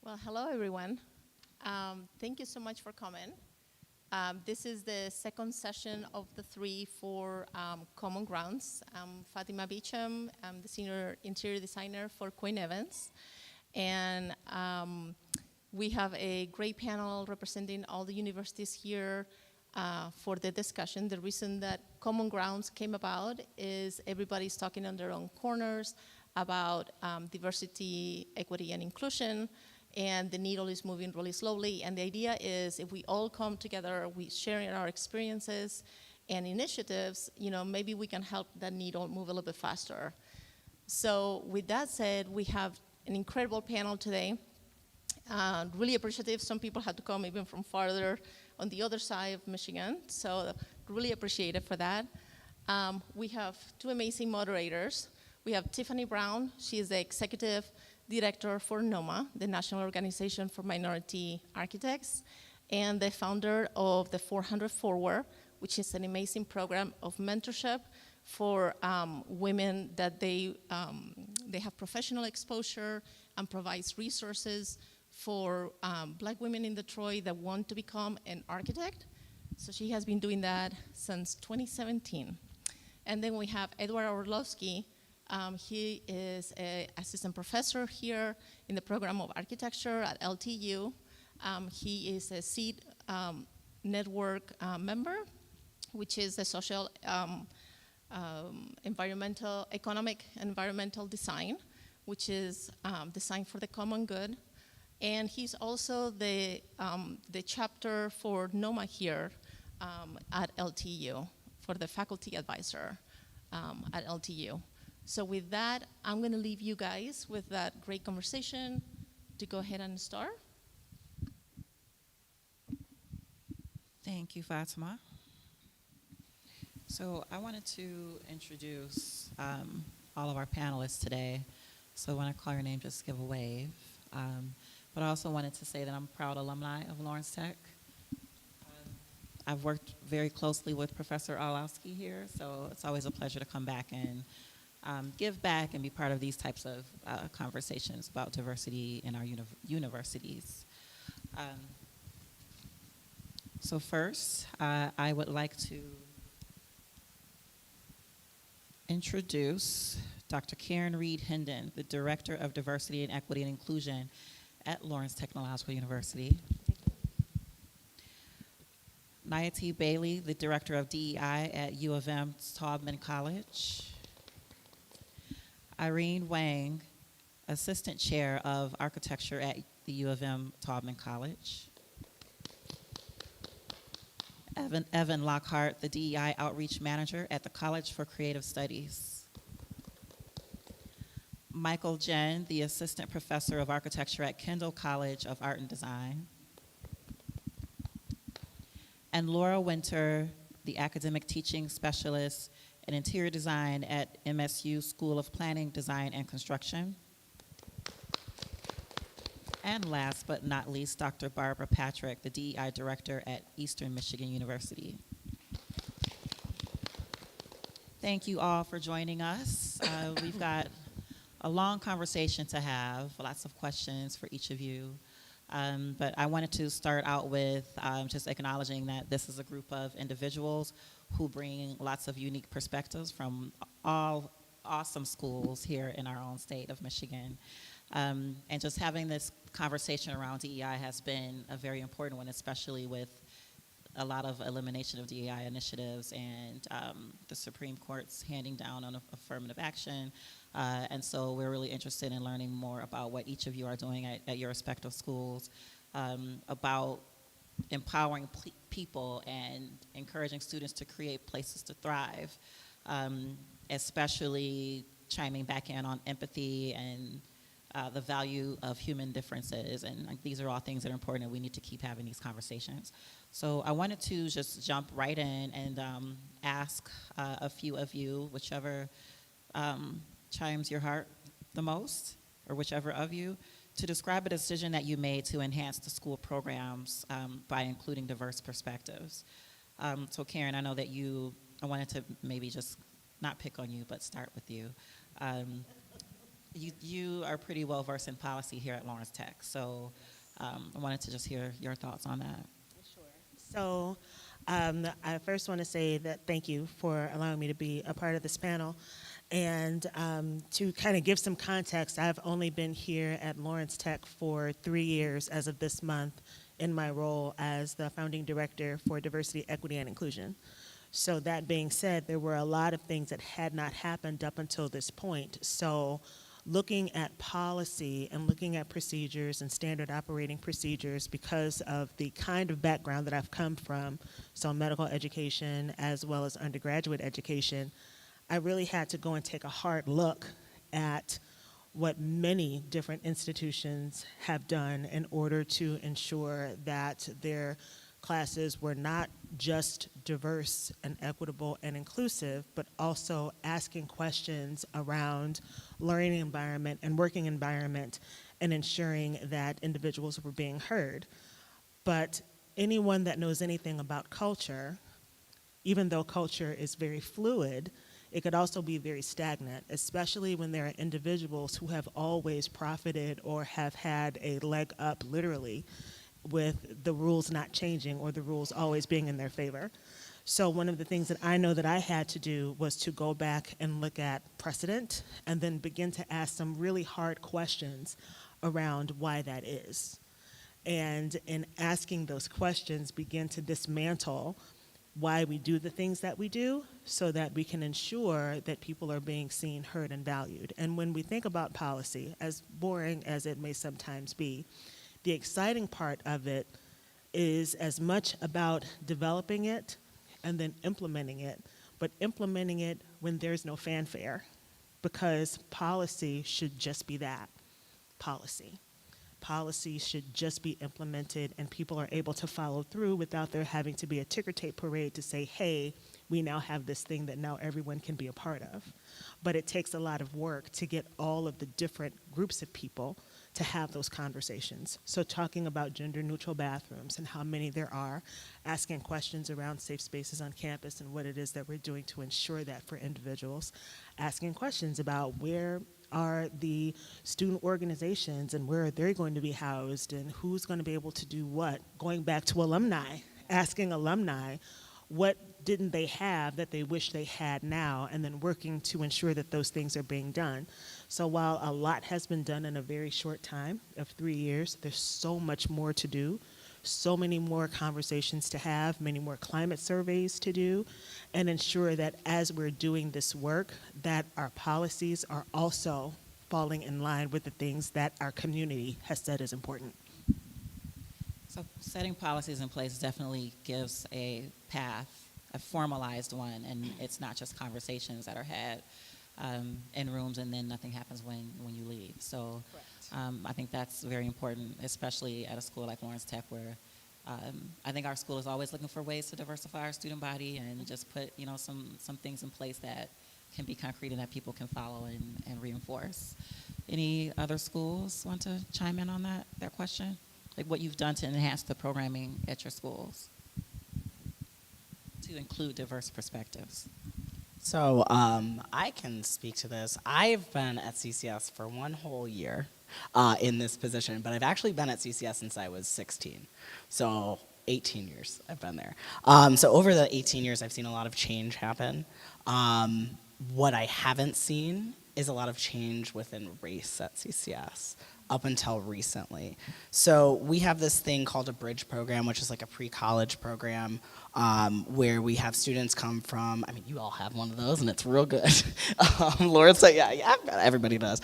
Well, hello everyone. Thank you so much for coming. This is the second session of the three for Common Grounds. I'm Fatima Beecham. I'm the senior interior designer for Quinn Evans. And we have a great panel representing all the universities here for the discussion. The reason that Common Grounds came about is everybody's talking on their own corners about diversity, equity, and inclusion. And the needle is moving really slowly. And the idea is if we all come together, we sharing our experiences and initiatives, maybe we can help that needle move a little bit faster. So with that said, we have an incredible panel today. Really appreciative. Some people had to come even from farther on the other side of Michigan. So really appreciate it for that. We have two amazing moderators. We have Tiffany Brown. She is the executive director for NOMA, the National Organization for Minority Architects, and the founder of the 400 Forward, which is an amazing program of mentorship for women that they have professional exposure and provides resources for Black women in Detroit that want to become an architect. So she has been doing that since 2017. And then we have Edward Orlovsky. He is an assistant professor here in the program of architecture at LTU. He is a SEED network member, which is the social economic environmental design, which is design for the common good. And he's also the chapter for NOMA here at LTU, for the faculty advisor at LTU. So with that, I'm going to leave you guys with that great conversation to go ahead and start. Thank you, Fatima. So I wanted to introduce all of our panelists today. So when I call your name, just give a wave. But I also wanted to say that I'm a proud alumni of Lawrence Tech. I've worked very closely with Professor Orlovsky here, so it's always a pleasure to come back and give back and be part of these types of conversations about diversity in our universities. So first, I would like to introduce Dr. Karen Reed Hendon, the Director of Diversity and Equity and Inclusion at Lawrence Technological University. Nayati Bailey, the Director of DEI at U of M Taubman College. Irene Wang, Assistant Chair of Architecture at the U of M Taubman College. Evan Lockhart, the DEI Outreach Manager at the College for Creative Studies. Michael Jen, the Assistant Professor of Architecture at Kendall College of Art and Design. And Laura Winter, the Academic Teaching Specialist in Interior Design at MSU School of Planning, Design, and Construction. And last but not least, Dr. Barbara Patrick, the DEI Director at Eastern Michigan University. Thank you all for joining us. We've got a long conversation to have, lots of questions for each of you. But I wanted to start out with just acknowledging that this is a group of individuals who bring lots of unique perspectives from all awesome schools here in our own state of Michigan. And just having this conversation around DEI has been a very important one, especially with a lot of elimination of DEI initiatives and the Supreme Court's handing down on affirmative action. And so we're really interested in learning more about what each of you are doing at your respective schools, about empowering people and encouraging students to create places to thrive, especially chiming back in on empathy and the value of human differences. And these are all things that are important, and we need to keep having these conversations. So I wanted to just jump right in and ask a few of you, whichever chimes your heart the most, or whichever of you, to describe a decision that you made to enhance the school programs by including diverse perspectives. So Karen, I know that I wanted to maybe just not pick on you, but start with you. You are pretty well versed in policy here at Lawrence Tech, so I wanted to just hear your thoughts on that. So I first want to say that thank you for allowing me to be a part of this panel. And to kind of give some context, I've only been here at Lawrence Tech for 3 years as of this month in my role as the founding director for diversity, equity, and inclusion. So that being said, there were a lot of things that had not happened up until this point. So looking at policy and looking at procedures and standard operating procedures, because of the kind of background that I've come from, so medical education as well as undergraduate education, I really had to go and take a hard look at what many different institutions have done in order to ensure that their classes were not just diverse and equitable and inclusive, but also asking questions around learning environment and working environment and ensuring that individuals were being heard. But anyone that knows anything about culture, even though culture is very fluid, it could also be very stagnant, especially when there are individuals who have always profited or have had a leg up, literally, with the rules not changing or the rules always being in their favor. So one of the things that I know that I had to do was to go back and look at precedent and then begin to ask some really hard questions around why that is. And in asking those questions, begin to dismantle why we do the things that we do so that we can ensure that people are being seen, heard, and valued. And when we think about policy, as boring as it may sometimes be, the exciting part of it is as much about developing it and then implementing it, but implementing it when there's no fanfare, because policy should just be that, policy. Policy should just be implemented and people are able to follow through without there having to be a ticker tape parade to say, hey, we now have this thing that now everyone can be a part of. But it takes a lot of work to get all of the different groups of people to have those conversations. So talking about gender neutral bathrooms and how many there are, asking questions around safe spaces on campus and what it is that we're doing to ensure that for individuals, asking questions about where are the student organizations and where they're going to be housed and who's going to be able to do what, going back to alumni, asking alumni what didn't they have that they wish they had now, and then working to ensure that those things are being done. So while a lot has been done in a very short time of 3 years, there's so much more to do, so many more conversations to have, many more climate surveys to do, and ensure that as we're doing this work, that our policies are also falling in line with the things that our community has said is important. So setting policies in place definitely gives a path, a formalized one, and it's not just conversations that are had in rooms and then nothing happens when you leave. So I think that's very important, especially at a school like Lawrence Tech, where I think our school is always looking for ways to diversify our student body and just put some things in place that can be concrete and that people can follow and reinforce. Any other schools want to chime in on that question? Like what you've done to enhance the programming at your schools to include diverse perspectives. So I can speak to this. I've been at CCS for 1 whole year in this position, but I've actually been at CCS since I was 16. So 18 years I've been there. So over the 18 years, I've seen a lot of change happen. What I haven't seen is a lot of change within race at CCS up until recently. So we have this thing called a bridge program, which is like a pre-college program where we have students come from, I mean, you all have one of those and it's real good. Laura said, yeah, everybody does.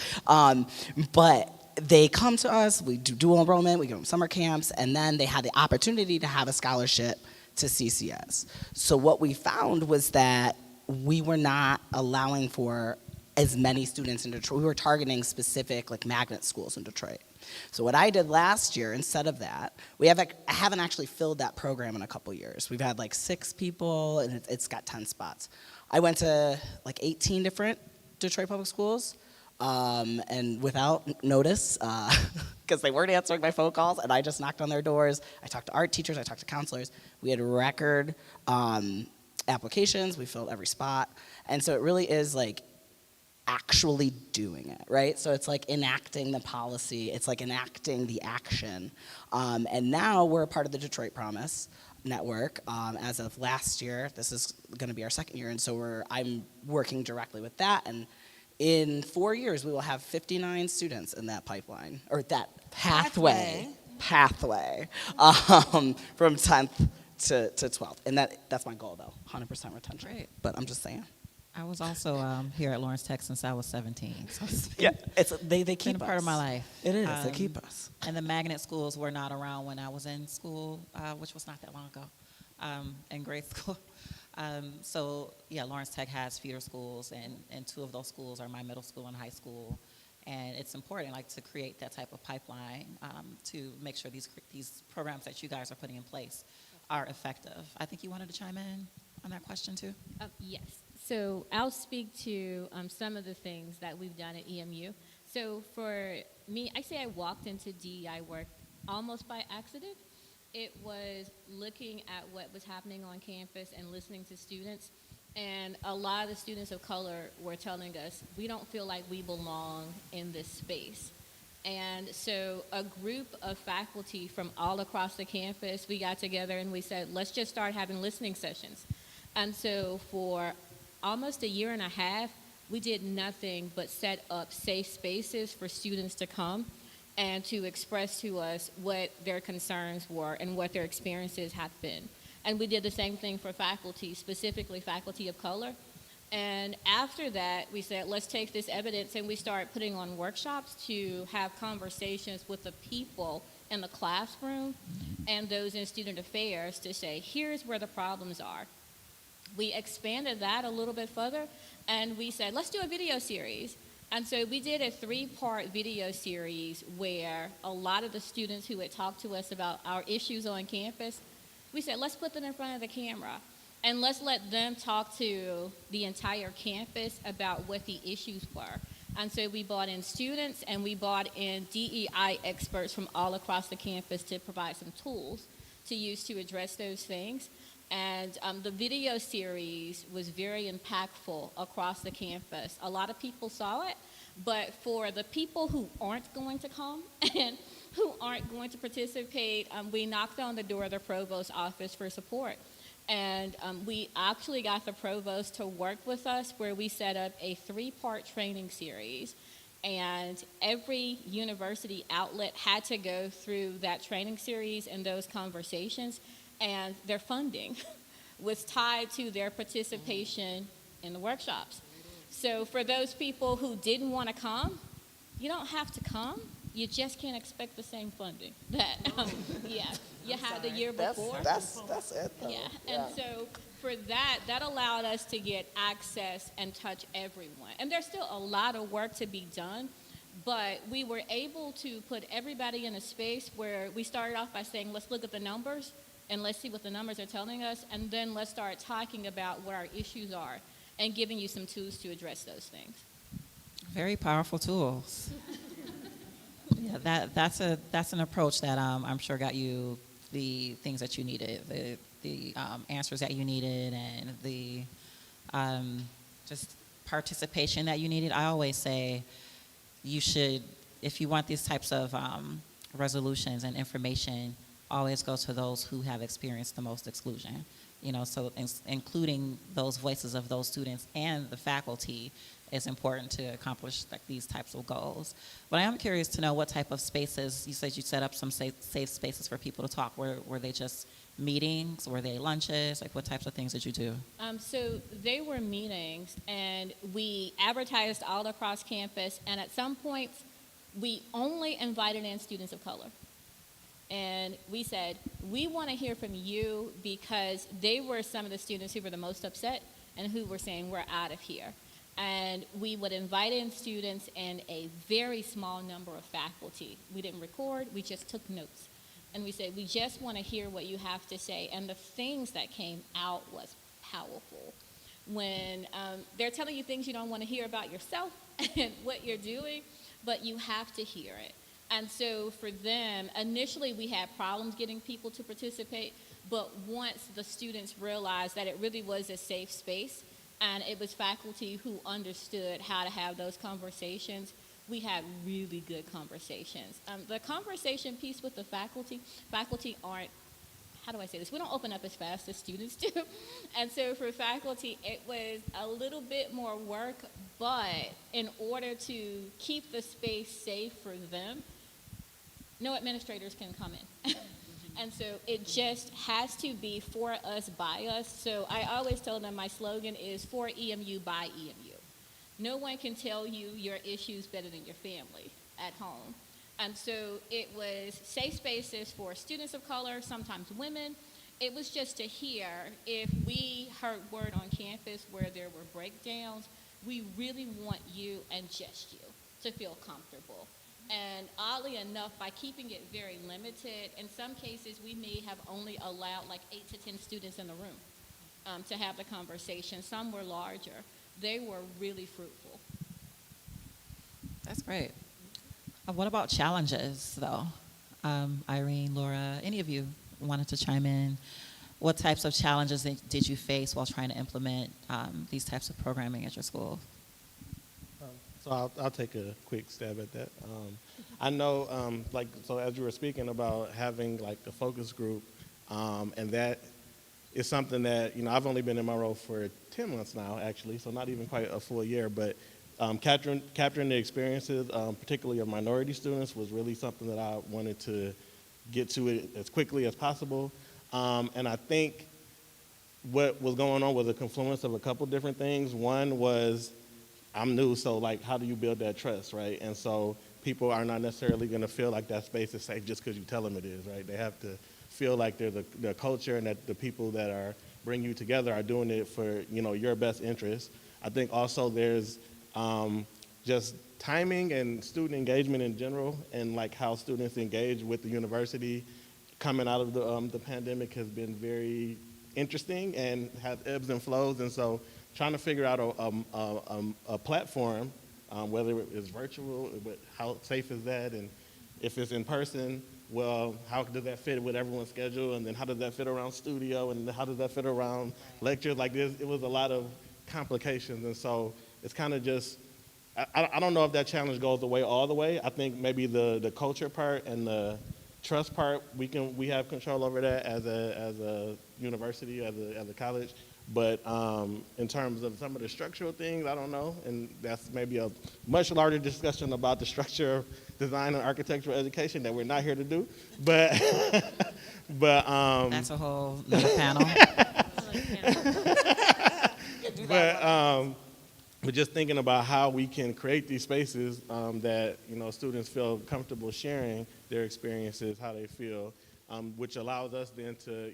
But they come to us, we do dual enrollment, we give them summer camps, and then they had the opportunity to have a scholarship to CCS. So what we found was that we were not allowing for as many students in Detroit. We were targeting specific like magnet schools in Detroit. So what I did last year, instead of that, I haven't actually filled that program in a couple years. We've had like 6 people and it's got 10 spots. I went to like 18 different Detroit public schools and without notice, because they weren't answering my phone calls and I just knocked on their doors. I talked to art teachers, I talked to counselors. We had record applications, we filled every spot. And so it really is like, actually doing it, right? So it's like enacting the policy, it's like enacting the action. And now we're a part of the Detroit Promise Network. As of last year, this is gonna be our second year, and so I'm working directly with that, and in 4 years, we will have 59 students in that pipeline, or that pathway, from 10th to 12th. And that's my goal, though, 100% retention. Great. But I'm just saying. I was also here at Lawrence Tech since I was 17. So Yeah, they keep been a part us. of my life. It is, they keep us. And the magnet schools were not around when I was in school, which was not that long ago, in grade school. So yeah, Lawrence Tech has feeder schools, and 2 of those schools are my middle school and high school. And it's important, like, to create that type of pipeline to make sure these programs that you guys are putting in place are effective. I think you wanted to chime in on that question too. Yes. So I'll speak to some of the things that we've done at EMU. So for me, I say I walked into DEI work almost by accident. It was looking at what was happening on campus and listening to students. And a lot of the students of color were telling us, we don't feel like we belong in this space. And so a group of faculty from all across the campus, we got together and we said, let's just start having listening sessions. And so for almost a year and a half, we did nothing but set up safe spaces for students to come and to express to us what their concerns were and what their experiences had been. And we did the same thing for faculty, specifically faculty of color. And after that, we said, let's take this evidence, and we started putting on workshops to have conversations with the people in the classroom and those in student affairs to say, here's where the problems are. We expanded that a little bit further, and we said, let's do a video series. And so we did a 3-part video series where a lot of the students who had talked to us about our issues on campus, we said, let's put them in front of the camera and let's let them talk to the entire campus about what the issues were. And so we brought in students and we brought in DEI experts from all across the campus to provide some tools to use to address those things. And the video series was very impactful across the campus. A lot of people saw it, but for the people who aren't going to come and who aren't going to participate, we knocked on the door of the provost's office for support. And we actually got the provost to work with us where we set up a 3-part training series. And every university outlet had to go through that training series and those conversations, and their funding was tied to their participation in the workshops. So for those people who didn't want to come, you don't have to come. You just can't expect the same funding that you had the year before. That's it, though. Yeah, and so for that allowed us to get access and touch everyone. And there's still a lot of work to be done, but we were able to put everybody in a space where we started off by saying, let's look at the numbers and let's see what the numbers are telling us, and then let's start talking about what our issues are and giving you some tools to address those things. Very powerful tools. Yeah, that's an approach that I'm sure got you the things that you needed, the answers that you needed, and the just participation that you needed. I always say you should, if you want these types of resolutions and information, always go to those who have experienced the most exclusion. You know, so including those voices of those students and the faculty is important to accomplish like these types of goals. But I am curious to know what type of spaces, you said you set up some safe spaces for people to talk. Were they just meetings? Were they lunches? Like what types of things did you do? So they were meetings, and we advertised all across campus, and at some points we only invited in students of color. And we said, we want to hear from you, because they were some of the students who were the most upset and who were saying, we're out of here. And we would invite in students and a very small number of faculty. We didn't record, we just took notes. And we said, we just want to hear what you have to say. And the things that came out was powerful. When they're telling you things you don't want to hear about yourself and what you're doing, but you have to hear it. And so for them, initially we had problems getting people to participate, but once the students realized that it really was a safe space and it was faculty who understood how to have those conversations. We had really good conversations. The conversation piece with the faculty aren't, how do I say this? We don't open up as fast as students do. And so for faculty, it was a little bit more work, but in order to keep the space safe for them, no administrators can come in. And so it just has to be for us, by us. So I always tell them my slogan is for EMU, by EMU. No one can tell you your issues better than your family at home. And so it was safe spaces for students of color, sometimes women. It was just to hear if we heard word on campus where there were breakdowns, we really want you and just you to feel comfortable. And oddly enough, by keeping it very limited, in some cases we may have only allowed like 8 to 10 students in the room to have the conversation. Some were larger. They were really fruitful. That's great. What about challenges, though? Irene, Laura, any of you wanted to chime in? What types of challenges did you face while trying to implement these types of programming at your school? So I'll take a quick stab at that. I know, so as you were speaking about having like a focus group, and that is something that, I've only been in my role for 10 months now, actually, so not even quite a full year, but capturing the experiences, particularly of minority students, was really something that I wanted to get to it as quickly as possible. And I think what was going on was a confluence of a couple different things. One was, I'm new, so like, how do you build that trust, right? And so people are not necessarily going to feel like that space is safe just because you tell them it is, right? They have to feel like they're the culture and that the people that are bring you together are doing it for, your best interest. I think also there's just timing and student engagement in general, and like how students engage with the university coming out of the pandemic has been very interesting and has ebbs and flows. And so trying to figure out a platform, whether it's virtual, but how safe is that, and if it's in person, well, how does that fit with everyone's schedule, and then how does that fit around studio, and how does that fit around lectures like this? It was a lot of complications, and so it's kind of just, I don't know if that challenge goes away all the way. I think maybe the culture part and the trust part, we have control over that as a university, as a college. But in terms of some of the structural things, I don't know, and that's maybe a much larger discussion about the structure of design and architectural education that we're not here to do. But That's a whole nother panel. But just thinking about how we can create these spaces that students feel comfortable sharing their experiences, how they feel, which allows us then to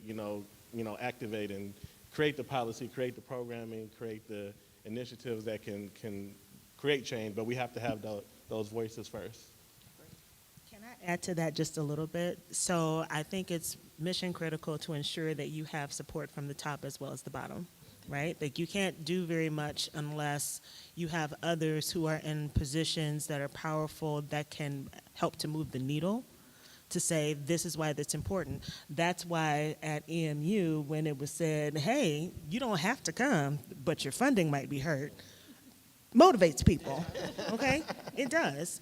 activate and create the policy, create the programming, create the initiatives that can create change. But we have to have those voices first. Can I add to that just a little bit? So I think it's mission critical to ensure that you have support from the top as well as the bottom, right? Like, you can't do very much unless you have others who are in positions that are powerful that can help to move the needle, to say this is why that's important. That's why at EMU, when it was said, hey, you don't have to come, but your funding might be hurt, motivates people, okay? It does.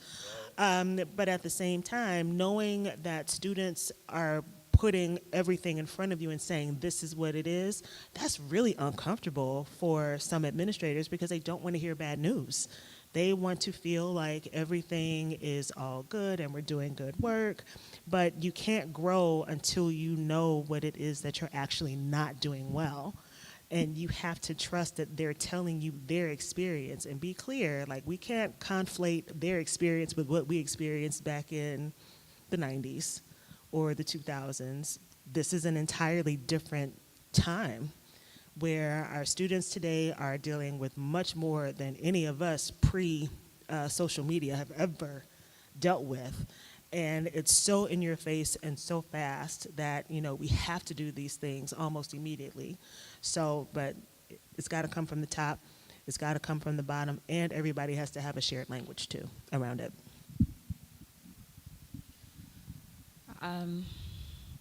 But at the same time, knowing that students are putting everything in front of you and saying this is what it is, that's really uncomfortable for some administrators because they don't want to hear bad news. They want to feel like everything is all good and we're doing good work, but you can't grow until you know what it is that you're actually not doing well. And you have to trust that they're telling you their experience and be clear. Like, we can't conflate their experience with what we experienced back in the 90s or the 2000s. This is an entirely different time where our students today are dealing with much more than any of us pre-social media have ever dealt with. And it's so in your face and so fast that, we have to do these things almost immediately. So, but it's got to come from the top, it's got to come from the bottom, and everybody has to have a shared language too around it.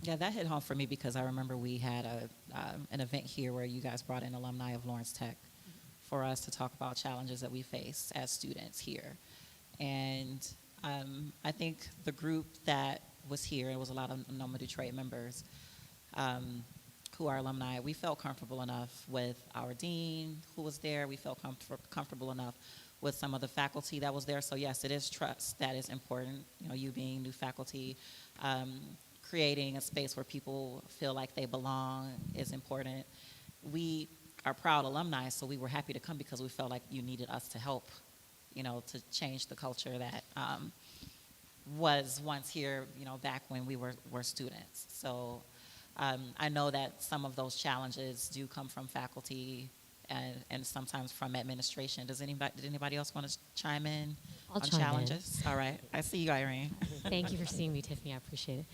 Yeah, that hit home for me because I remember we had an event here where you guys brought in alumni of Lawrence Tech for us to talk about challenges that we face as students here. And I think the group that was here, it was a lot of Noma Detroit members who are alumni, we felt comfortable enough with our dean who was there. We felt comfortable enough with some of the faculty that was there. So yes, it is trust that is important. You know, you being new faculty, creating a space where people feel like they belong is important. We are proud alumni, so we were happy to come because we felt like you needed us to help, you know, to change the culture that was once here, you know, back when we were students. So I know that some of those challenges do come from faculty and sometimes from administration. Did anybody else want to chime in I'll on chime in. challenges? All right, I see you, Irene. Thank you for seeing me, Tiffany. I appreciate it.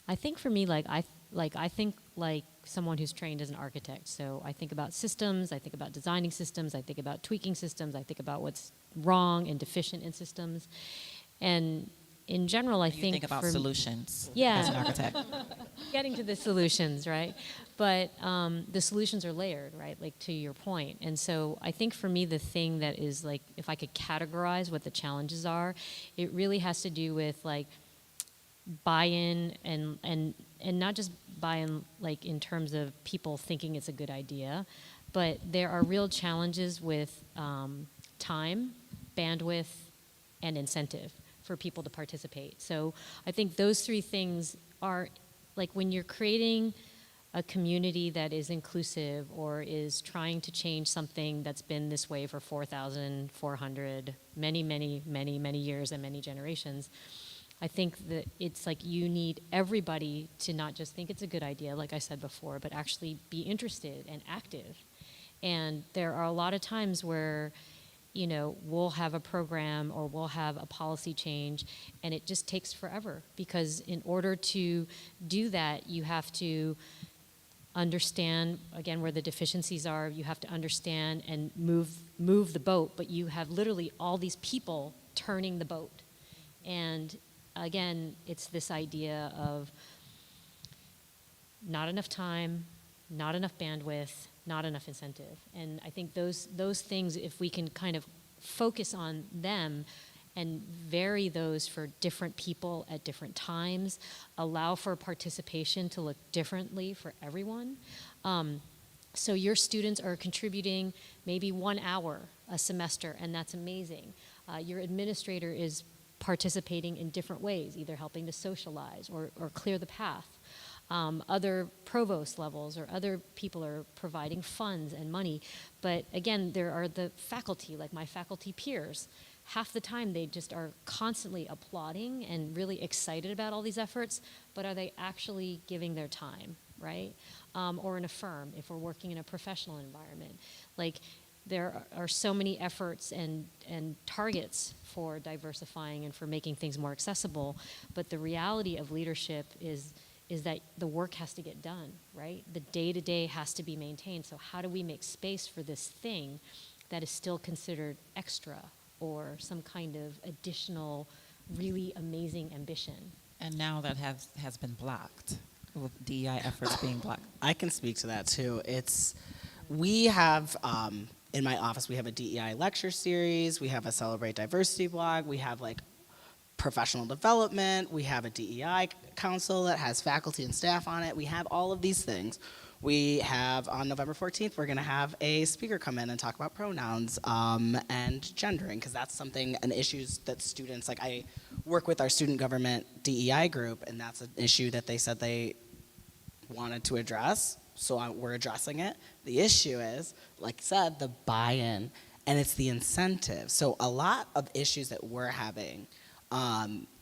I think for me, I think like someone who's trained as an architect. So I think about systems, I think about designing systems, I think about tweaking systems, I think about what's wrong and deficient in systems. And in general, I You think about solutions Yeah. as an architect. getting to the solutions, right? But the solutions are layered, right? Like to your point. And so I think for me, the thing that is like, if I could categorize what the challenges are, it really has to do with like buy-in and not just buy-in like in terms of people thinking it's a good idea, but there are real challenges with time, bandwidth, and incentive for people to participate. So I think those three things are like when you're creating a community that is inclusive or is trying to change something that's been this way for 4,400, many years and many generations. I think that it's like you need everybody to not just think it's a good idea, like I said before, but actually be interested and active. And there are a lot of times where, you know, we'll have a program or we'll have a policy change and it just takes forever because in order to do that, you have to understand, again, where the deficiencies are. You have to understand and move the boat, but you have literally all these people turning the boat. And again, it's this idea of not enough time, not enough bandwidth, not enough incentive. And I think those things, if we can kind of focus on them and vary those for different people at different times, allow for participation to look differently for everyone. So your students are contributing maybe 1 hour a semester, and that's amazing. Your administrator is participating in different ways, either helping to socialize or clear the path. Other provost levels or other people are providing funds and money. But again, there are the faculty, like my faculty peers. Half the time they just are constantly applauding and really excited about all these efforts, but are they actually giving their time, right? Or in a firm, if we're working in a professional environment. Like there are so many efforts and targets for diversifying and for making things more accessible, but the reality of leadership is that the work has to get done, right? The day-to-day has to be maintained. So how do we make space for this thing that is still considered extra or some kind of additional really amazing ambition? And now that has been blocked, with DEI efforts being blocked. I can speak to that too. We have, in my office, we have a DEI lecture series, we have a Celebrate Diversity blog, we have like professional development, we have a DEI council that has faculty and staff on it, we have all of these things. We have, on November 14th, we're gonna have a speaker come in and talk about pronouns and gendering, because that's something, an issue that students, like I work with our student government DEI group, and that's an issue that they said they wanted to address, so we're addressing it. The issue is, like I said, the buy-in, and it's the incentive. So a lot of issues that we're having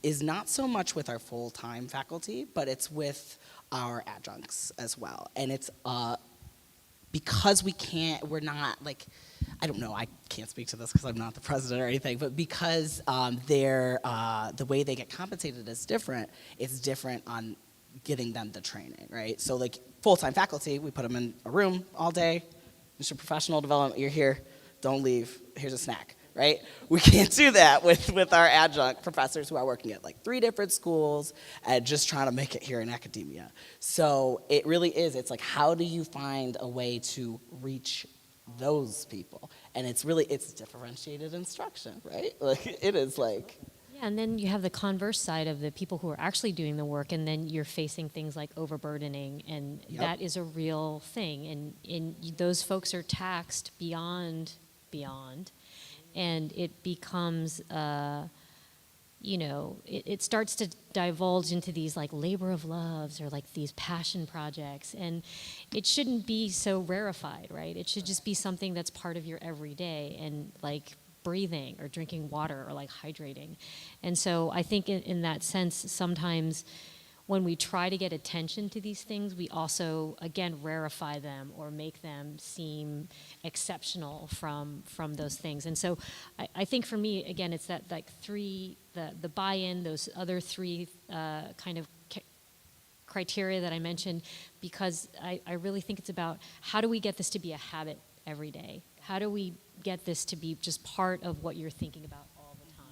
is not so much with our full-time faculty, but it's with our adjuncts as well. And it's because we're not like, I don't know, I can't speak to this because I'm not the president or anything, but because the way they get compensated is different, it's different on giving them the training, right? So like full-time faculty, we put them in a room all day, Mr. Professional Development, you're here, don't leave, here's a snack. Right? We can't do that with our adjunct professors who are working at like 3 different schools and just trying to make it here in academia. So it really is, it's like, how do you find a way to reach those people. And it's differentiated instruction, right? Like, it is like, Yeah, and then you have the converse side of the people who are actually doing the work, and then you're facing things like overburdening, and Yep. that is a real thing. And those folks are taxed beyond, and it becomes, it starts to divulge into these like labor of loves or like these passion projects, and it shouldn't be so rarefied, right? It should just be something that's part of your everyday, and like breathing or drinking water or like hydrating. And so I think in that sense, sometimes when we try to get attention to these things, we also, again, rarefy them or make them seem exceptional from those things. And so I think for me, again, it's that like the buy-in, those other three kind of criteria that I mentioned, because I really think it's about how do we get this to be a habit every day? How do we get this to be just part of what you're thinking about all the time?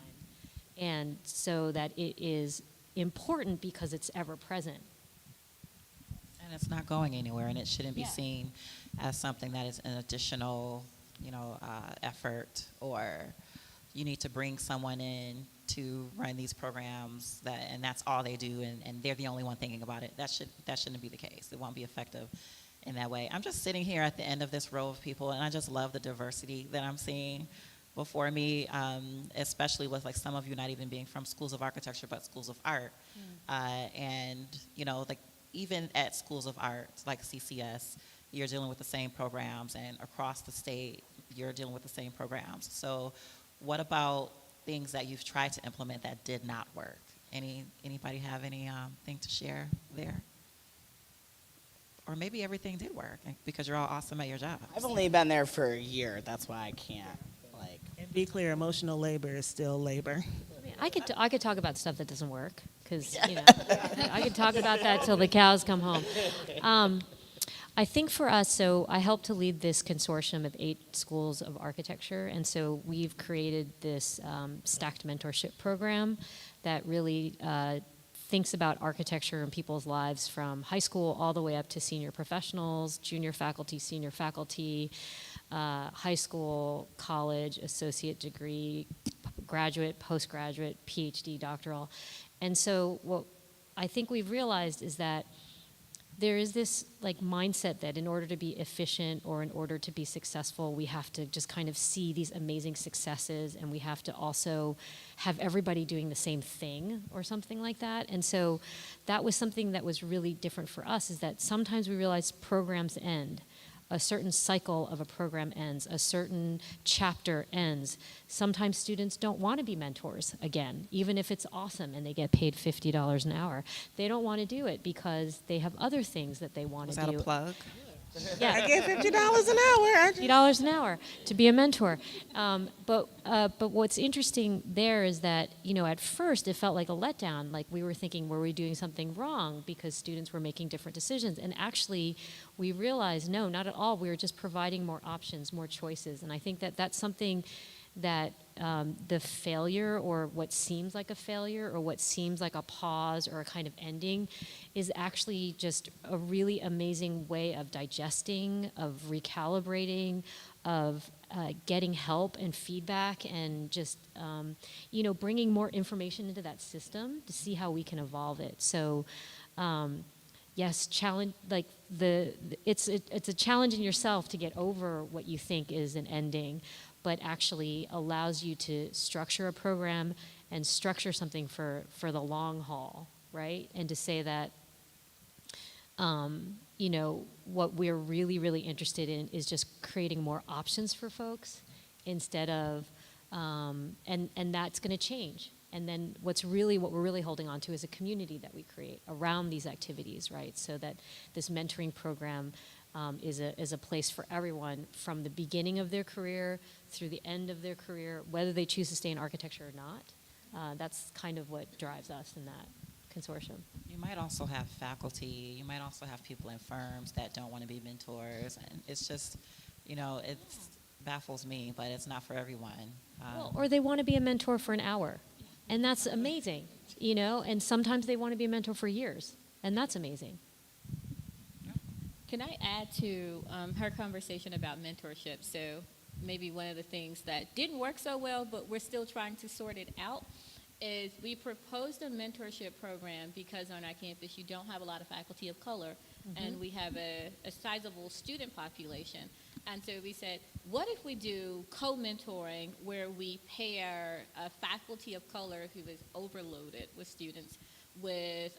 And so that it is important because it's ever present. And it's not going anywhere, and it shouldn't be Yeah. seen as something that is an additional, effort, or you need to bring someone in to run these programs and that's all they do, and they're the only one thinking about it. That shouldn't be the case. It won't be effective in that way. I'm just sitting here at the end of this row of people, and I just love the diversity that I'm seeing before me, especially with like some of you not even being from schools of architecture but schools of art. And like even at schools of art like CCS, you're dealing with the same programs, and across the state you're dealing with the same programs. So what about things that you've tried to implement that did not work? Anybody have any thing to share there? Or maybe everything did work because you're all awesome at your jobs. I've only been there for a year. That's why I can't, like. And be clear, emotional labor is still labor. I mean, I could talk about stuff that doesn't work, because I could talk about that till the cows come home. I think for us, so I helped to lead this consortium of 8 schools of architecture, and so we've created this stacked mentorship program that really thinks about architecture in people's lives from high school all the way up to senior professionals, junior faculty, senior faculty, high school, college, associate degree, graduate, postgraduate, PhD, doctoral. And so what I think we've realized is that there is this like mindset that in order to be efficient or in order to be successful, we have to just kind of see these amazing successes, and we have to also have everybody doing the same thing or something like that. And so that was something that was really different for us, is that sometimes we realized programs end. A certain cycle of a program ends, a certain chapter ends. Sometimes students don't want to be mentors again, even if it's awesome and they get paid $50 an hour. They don't want to do it because they have other things that they want Was to that do. a plug? Yeah. I get $50 an hour. $50 an hour to be a mentor. But what's interesting there is that, at first it felt like a letdown. Like we were thinking, were we doing something wrong because students were making different decisions? And actually, we realized, no, not at all. We were just providing more options, more choices. And I think that that's something that the failure, or what seems like a failure, or what seems like a pause or a kind of ending, is actually just a really amazing way of digesting, of recalibrating, of getting help and feedback, and just bringing more information into that system to see how we can evolve it. So yes, challenge, like it's a challenge in yourself to get over what you think is an ending, but actually allows you to structure a program and structure something for the long haul, right? And to say that, what we're really, really interested in is just creating more options for folks instead of, and that's going to change. And then what we're really holding on to is a community that we create around these activities, right? So that this mentoring program is a place for everyone from the beginning of their career through the end of their career, whether they choose to stay in architecture or not. That's kind of what drives us in that consortium. You might also have faculty. You might also have people in firms that don't want to be mentors, and it's just, it baffles me, but it's not for everyone. Or they want to be a mentor for an hour, and that's amazing, And sometimes they want to be a mentor for years, and that's amazing. Can I add to her conversation about mentorship? So maybe one of the things that didn't work so well, but we're still trying to sort it out, is we proposed a mentorship program because on our campus you don't have a lot of faculty of color, and we have a sizable student population. And so we said, what if we do co-mentoring where we pair a faculty of color who is overloaded with students with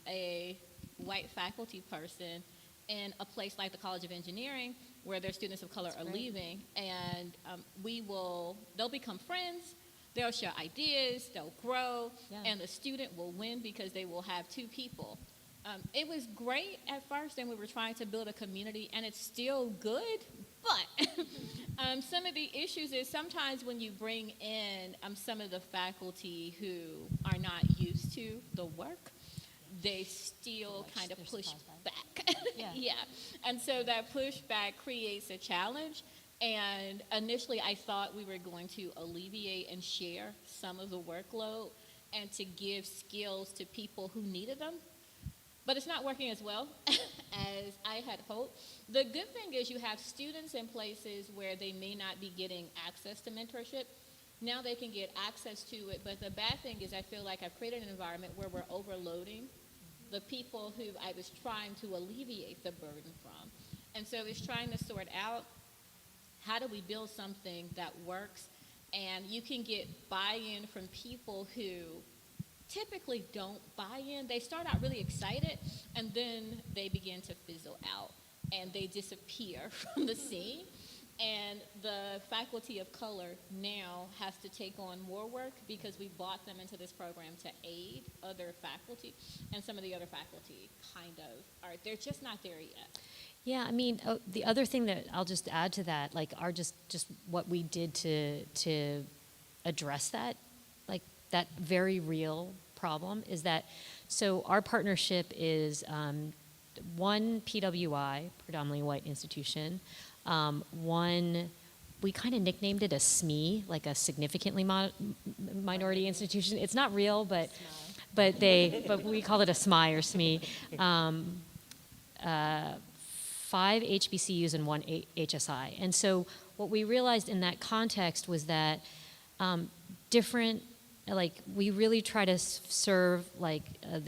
a white faculty person in a place like the College of Engineering where their students of color are leaving, and they'll become friends, they'll share ideas, they'll grow, and the student will win because they will have two people. It was great at first, and we were trying to build a community, and it's still good, but some of the issues is sometimes when you bring in some of the faculty who are not used to the work, they still kind of push back. Yeah. And so that pushback creates a challenge. And initially I thought we were going to alleviate and share some of the workload and to give skills to people who needed them. But it's not working as well as I had hoped. The good thing is you have students in places where they may not be getting access to mentorship. Now they can get access to it. But the bad thing is I feel like I've created an environment where we're overloading the people who I was trying to alleviate the burden from. And so it's trying to sort out how do we build something that works, and you can get buy-in from people who typically don't buy in. They start out really excited, and then they begin to fizzle out, and they disappear from the scene. And the faculty of color now has to take on more work because we brought them into this program to aid other faculty, and some of the other faculty they're just not there yet. Yeah, I mean, the other thing that I'll just add to that, like, are just what we did to address that, like, that very real problem is that, so our partnership is one PWI, predominantly white institution, one, we kind of nicknamed it a SME, like a significantly minority institution. It's not real, but we call it a SMI or SME. 5 HBCUs and 1 HSI. And so what we realized in that context was that we really try to serve the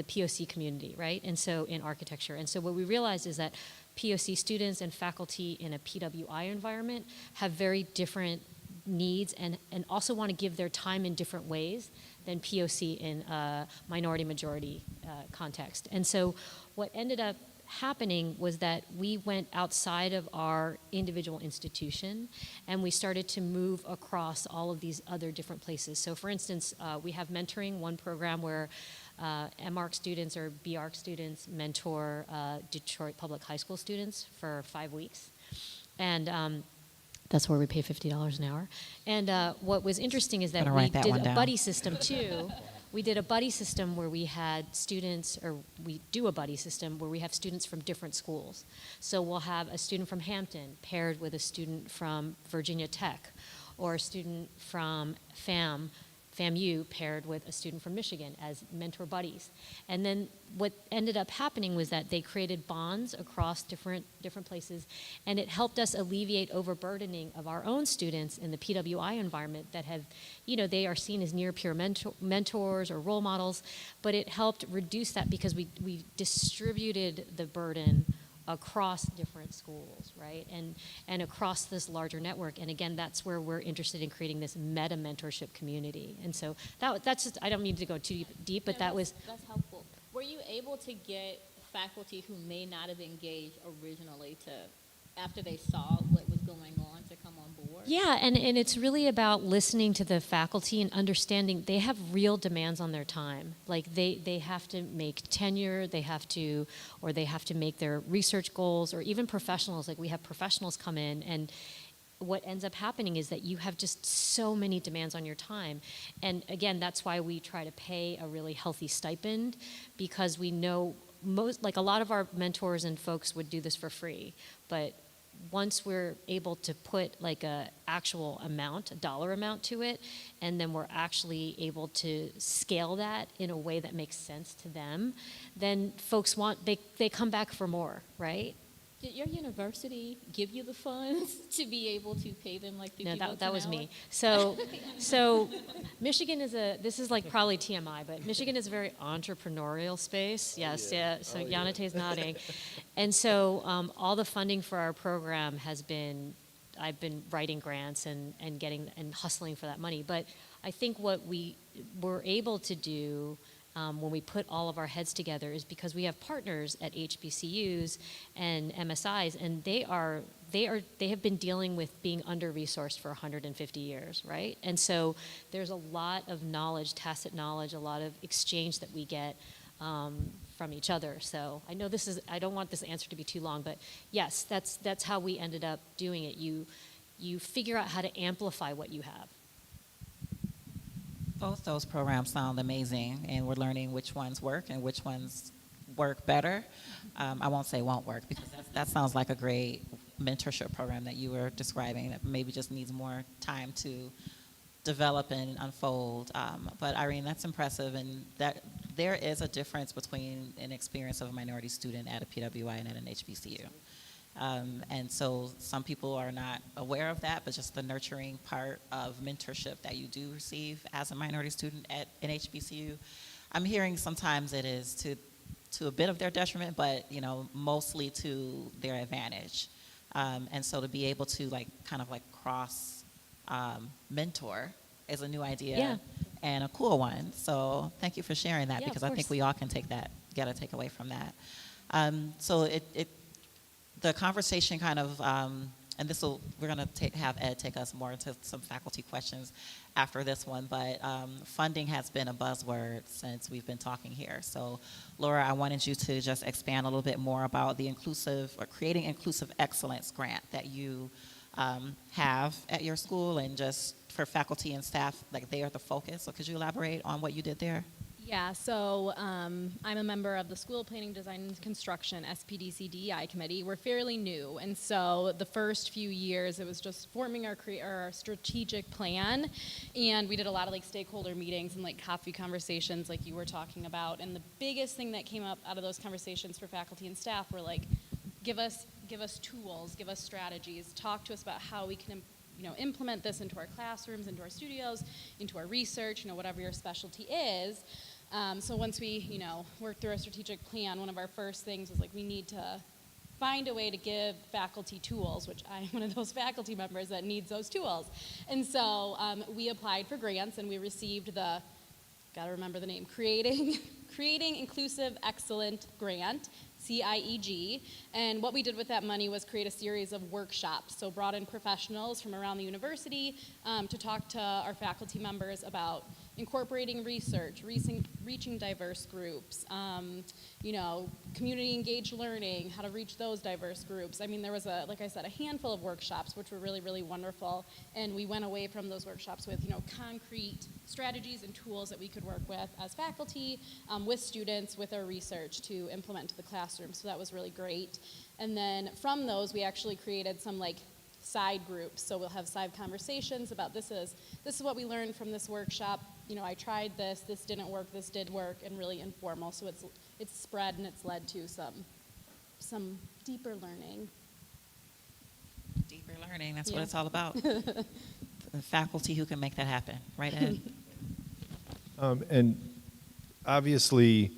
POC community, right? And so in architecture. And so what we realized is that POC students and faculty in a PWI environment have very different needs and also want to give their time in different ways than POC in a minority majority context. And so what ended up happening was that we went outside of our individual institution and we started to move across all of these other different places. So for instance, we have mentoring, one program where MARC students or BARC students mentor Detroit Public High School students for 5 weeks. And that's where we pay $50 an hour. And what was interesting is that we did a buddy system too. We did a buddy system where we had students, or we do a buddy system where we have students from different schools. So we'll have a student from Hampton paired with a student from Virginia Tech, or a student from FAMU paired with a student from Michigan as mentor buddies. And then what ended up happening was that they created bonds across different places, and it helped us alleviate overburdening of our own students in the PWI environment that have, they are seen as near peer mentors or role models, but it helped reduce that because we distributed the burden across different schools, right? And across this larger network. And again, that's where we're interested in creating this meta mentorship community. And so that's just, I don't mean to go too deep, but that's helpful. Were you able to get faculty who may not have engaged originally after they saw what was going on, to come on board? Yeah, and it's really about listening to the faculty and understanding they have real demands on their time. Like they have to make tenure, they have to make their research goals, or even professionals. Like we have professionals come in, and what ends up happening is that you have just so many demands on your time. And again, that's why we try to pay a really healthy stipend, because we know a lot of our mentors and folks would do this for free, but once we're able to put a actual amount, a dollar amount to it, and then we're actually able to scale that in a way that makes sense to them, then folks they come back for more, right? Did your university give you the funds to be able to pay them like 50 No, bucks that an was hour? me. So Michigan is this is like probably TMI, but Michigan is a very entrepreneurial space. Yes, yeah. So Yanate's nodding. And so all the funding for our program has been, I've been writing grants and getting and hustling for that money. But I think what we were able to do when we put all of our heads together is because we have partners at HBCUs and MSIs, and they have been dealing with being under-resourced for 150 years, right? And so there's a lot of knowledge, tacit knowledge, a lot of exchange that we get from each other. So I know I don't want this answer to be too long, but yes, that's how we ended up doing it. You figure out how to amplify what you have. Both those programs sound amazing, and we're learning which ones work and which ones work better. I won't say won't work, because that sounds like a great mentorship program that you were describing that maybe just needs more time to develop and unfold. But Irene, that's impressive, and that there is a difference between an experience of a minority student at a PWI and at an HBCU. And so some people are not aware of that, but just the nurturing part of mentorship that you do receive as a minority student at an HBCU, I'm hearing sometimes it is to a bit of their detriment, but mostly to their advantage. And so to be able to kind of cross mentor is a new idea and a cool one. So thank you for sharing that, because I think we all can get a takeaway from that. So the conversation kind of, and we're going to have Ed take us more into some faculty questions after this one, but funding has been a buzzword since we've been talking here. So Laura, I wanted you to just expand a little bit more about the creating inclusive excellence grant that you have at your school, and just for faculty and staff, they are the focus. So could you elaborate on what you did there? Yeah, so I'm a member of the School of Planning, Design, and Construction, SPDC DEI committee. We're fairly new, and so the first few years it was just forming our strategic plan, and we did a lot of stakeholder meetings and coffee conversations like you were talking about. And the biggest thing that came up out of those conversations for faculty and staff were give us tools, give us strategies, talk to us about how we can implement this into our classrooms, into our studios, into our research, whatever your specialty is. So once we, worked through our strategic plan, one of our first things was we need to find a way to give faculty tools, which I'm one of those faculty members that needs those tools. And so we applied for grants, and we received gotta remember the name, Creating Inclusive Excellent Grant, CIEG. And what we did with that money was create a series of workshops. So brought in professionals from around the university to talk to our faculty members about incorporating research, reaching diverse groups, community engaged learning, how to reach those diverse groups. I mean, there was like I said, a handful of workshops which were really, really wonderful. And we went away from those workshops with, concrete strategies and tools that we could work with as faculty, with students, with our research to implement to the classroom. So that was really great. And then from those, we actually created some side groups. So we'll have side conversations about this is what we learned from this workshop. I tried this didn't work, this did work, and really informal. So it's spread, and it's led to some deeper learning. Deeper learning, that's what it's all about. The faculty who can make that happen, right, Ed? And obviously,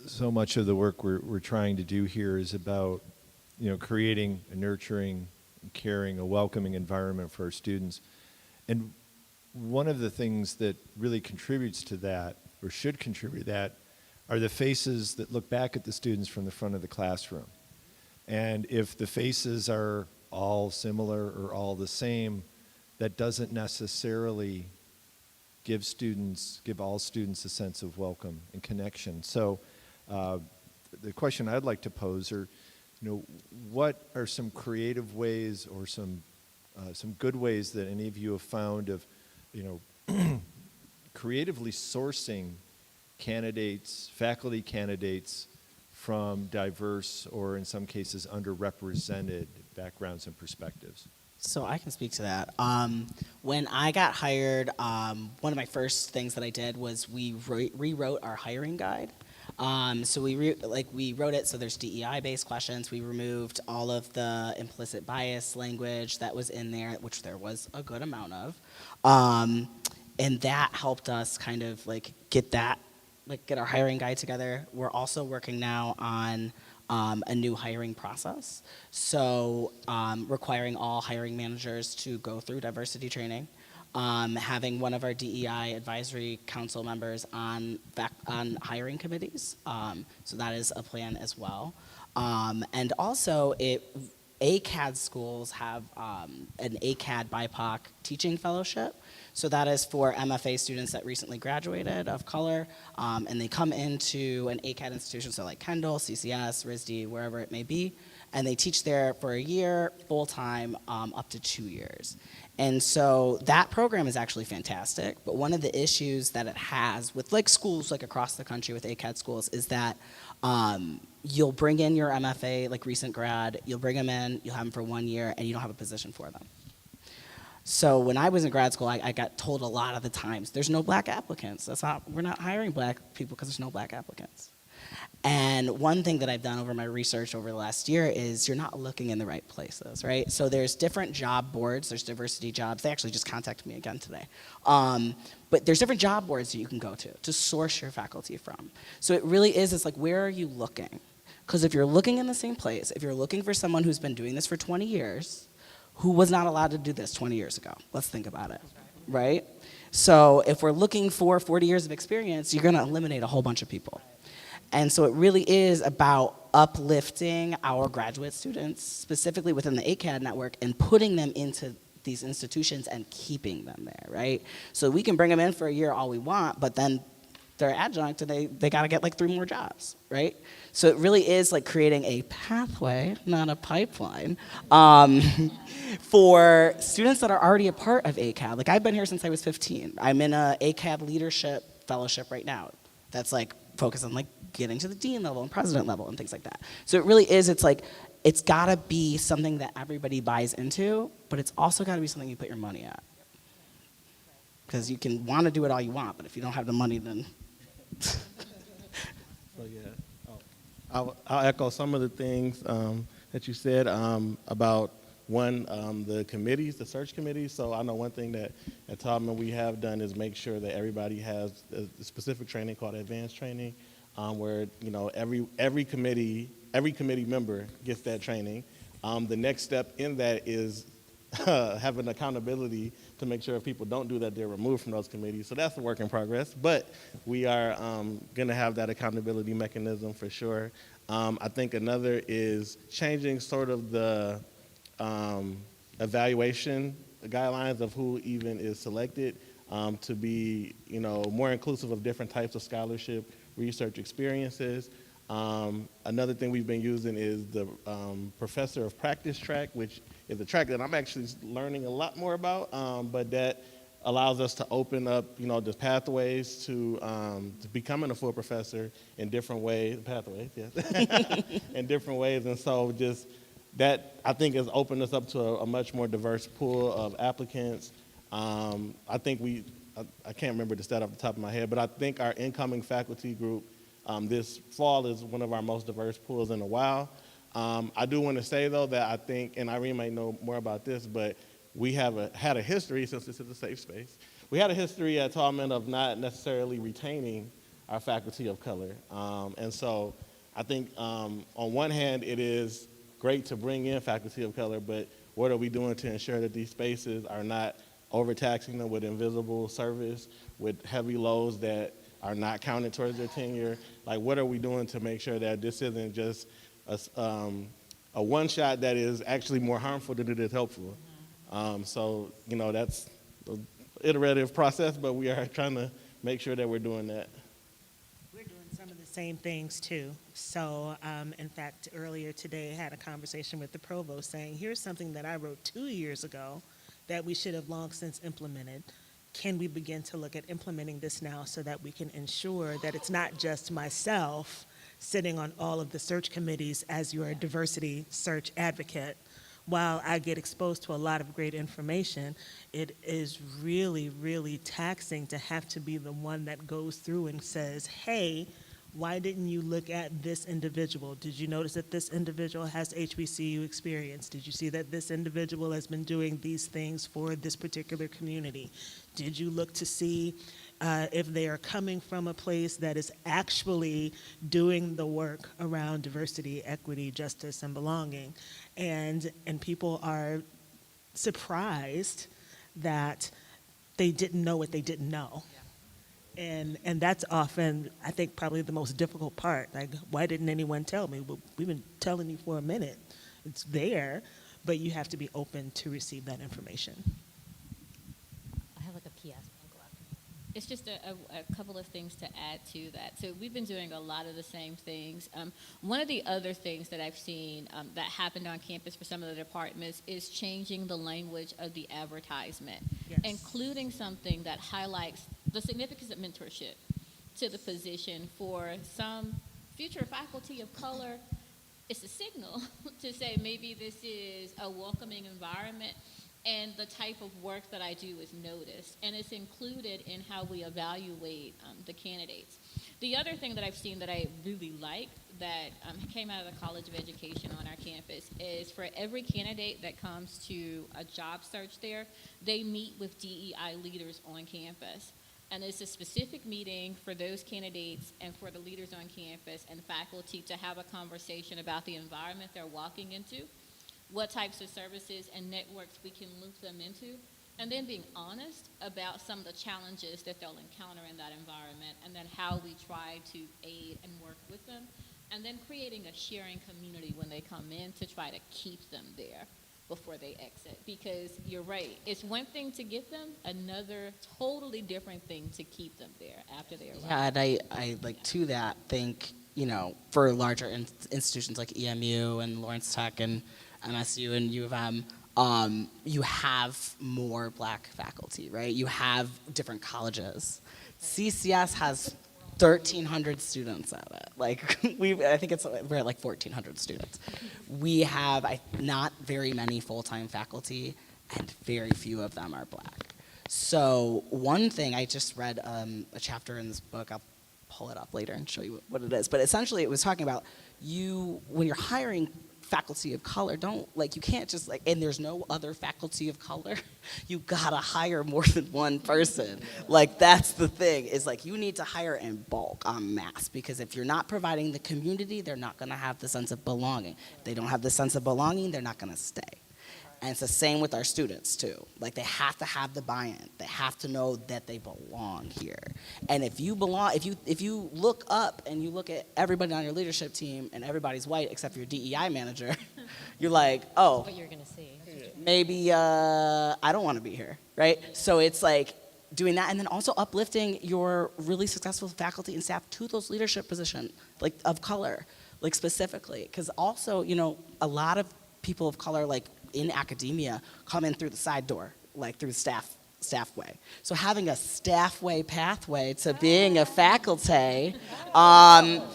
so much of the work we're trying to do here is about, creating a nurturing, caring, a welcoming environment for our students. And one of the things that really contributes to that, or should contribute to that, are the faces that look back at the students from the front of the classroom. And if the faces are all similar or all the same, that doesn't necessarily give all students a sense of welcome and connection. So the question I'd like to pose are, what are some creative ways or some good ways that any of you have found of, creatively sourcing faculty candidates from diverse, or in some cases underrepresented backgrounds and perspectives? So I can speak to that. When I got hired, one of my first things that I did was we rewrote our hiring guide. So we wrote it so there's DEI-based questions. We removed all of the implicit bias language that was in there, which there was a good amount of. And that helped us kind of get our hiring guide together. We're also working now on a new hiring process. So requiring all hiring managers to go through diversity training. Having one of our DEI advisory council members on hiring committees. So that is a plan as well. And also, ACAD schools have an ACAD BIPOC teaching fellowship. So that is for MFA students that recently graduated of color, and they come into an ACAD institution, so like Kendall, CCS, RISD, wherever it may be, and they teach there for a year, full-time, up to 2 years. And so that program is actually fantastic, but one of the issues that it has with schools across the country with ACAD schools is that you'll bring in your MFA, recent grad, you'll bring them in, you'll have them for 1 year, and you don't have a position for them. So when I was in grad school, I got told a lot of the times, there's no black applicants. We're not hiring black people because there's no black applicants. And one thing that I've done over my research over the last year is you're not looking in the right places, right? So there's different job boards, there's diversity jobs. They actually just contacted me again today. But there's different job boards that you can go to source your faculty from. So it really is, it's where are you looking? Because if you're looking in the same place, if you're looking for someone who's been doing this for 20 years, who was not allowed to do this 20 years ago? Let's think about it, right? So if we're looking for 40 years of experience, you're gonna eliminate a whole bunch of people. And so it really is about uplifting our graduate students, specifically within the ACAD network, and putting them into these institutions and keeping them there, right? So we can bring them in for a year all we want, but then they're adjunct and they gotta get 3 more jobs, right? So it really is creating a pathway, not a pipeline, for students that are already a part of ACAD. I've been here since I was 15. I'm in a ACAD leadership fellowship right now. That's focused on getting to the dean level and president level and things like that. So it really is, it's gotta be something that everybody buys into, but it's also gotta be something you put your money at. Because you can wanna do it all you want, but if you don't have the money, then. So yeah, I'll echo some of the things that you said about the committees, the search committees. So I know one thing that at Taubman we have done is make sure that everybody has a specific training called advanced training, where every committee member gets that training. The next step in that is having accountability to make sure if people don't do that, they're removed from those committees. So that's a work in progress, but we are going to have that accountability mechanism for sure. I think another is changing sort of the evaluation guidelines of who even is selected to be more inclusive of different types of scholarship research experiences. Another thing we've been using is the Professor of Practice track, which is a track that I'm actually learning a lot more about, but that allows us to open up, the pathways to becoming a full professor in different ways, in different ways. And so just that, I think, has opened us up to a much more diverse pool of applicants. I think I can't remember the stat off the top of my head, but I think our incoming faculty group this fall is one of our most diverse pools in a while. I do want to say, though, that I think, and Irene might know more about this, but we have had a history, since this is a safe space, we had a history at Taubman of not necessarily retaining our faculty of color. And so I think on one hand, it is great to bring in faculty of color, but what are we doing to ensure that these spaces are not overtaxing them with invisible service, with heavy loads that are not counted towards their tenure? What are we doing to make sure that this isn't just a one shot that is actually more harmful than it is helpful? So, that's an iterative process, but we are trying to make sure that we're doing that. We're doing some of the same things too. So, in fact, earlier today I had a conversation with the provost saying, here's something that I wrote 2 years ago that we should have long since implemented. Can we begin to look at implementing this now so that we can ensure that it's not just myself sitting on all of the search committees as your diversity search advocate? While I get exposed to a lot of great information, it is really, really taxing to have to be the one that goes through and says, hey, Why didn't you look at this individual? Did you notice that this individual has HBCU experience? Did you see that this individual has been doing these things for this particular community? Did you look to see if they are coming from a place that is actually doing the work around diversity, equity, justice, and belonging? And people are surprised that they didn't know what they didn't know. And that's often, I think, probably the most difficult part. Like, why didn't anyone tell me? Well, we've been telling you for a minute. It's there, but you have to be open to receive that information. I have like a PS. I'll go after you. It's just a couple of things to add to that. So we've been doing a lot of the same things. One of the other things that I've seen that happened on campus for some of the departments is changing the language of the advertisement, Yes. including something that highlights the significance of mentorship to the position. For some future faculty of color, it's a signal to say maybe this is a welcoming environment, and the type of work that I do is noticed, and it's included in how we evaluate the candidates. The other thing that I've seen that I really like that came out of the College of Education on our campus is for every candidate that comes to a job search there, they meet with DEI leaders on campus. And it's a specific meeting for those candidates and for the leaders on campus and faculty to have a conversation about the environment they're walking into, what types of services and networks we can loop them into, and then being honest about some of the challenges that they'll encounter in that environment, and then how we try to aid and work with them, and then creating a sharing community when they come in to try to keep them there before they exit. Because you're right, it's one thing to get them, another totally different thing to keep them there after they arrive. Yeah, and I like to that think, for larger institutions like EMU and Lawrence Tech and MSU and U of M, you have more black faculty, right? You have different colleges. CCS has 1,300 students at it. Like, I think we're at like 1,400 students. We have not very many full-time faculty, and very few of them are black. So one thing, I just read a chapter in this book. I'll pull it up later and show you what it is. But essentially, it was talking about when you're hiring faculty of color, you can't just and there's no other faculty of color, you gotta hire more than one person. That's the thing, is you need to hire in bulk, en masse, because if you're not providing the community, they're not gonna have the sense of belonging. If they don't have the sense of belonging, they're not gonna stay. And it's the same with our students too. They have to have the buy-in. They have to know that they belong here. And if you look up and you look at everybody on your leadership team and everybody's white except for your DEI manager, you're like, oh, What you're gonna see. maybe I don't want to be here, right? So it's doing that, and then also uplifting your really successful faculty and staff to those leadership positions, of color, specifically, because also, a lot of people of color, in academia, come in through the side door, through staff way. So having a staff way pathway to being a faculty,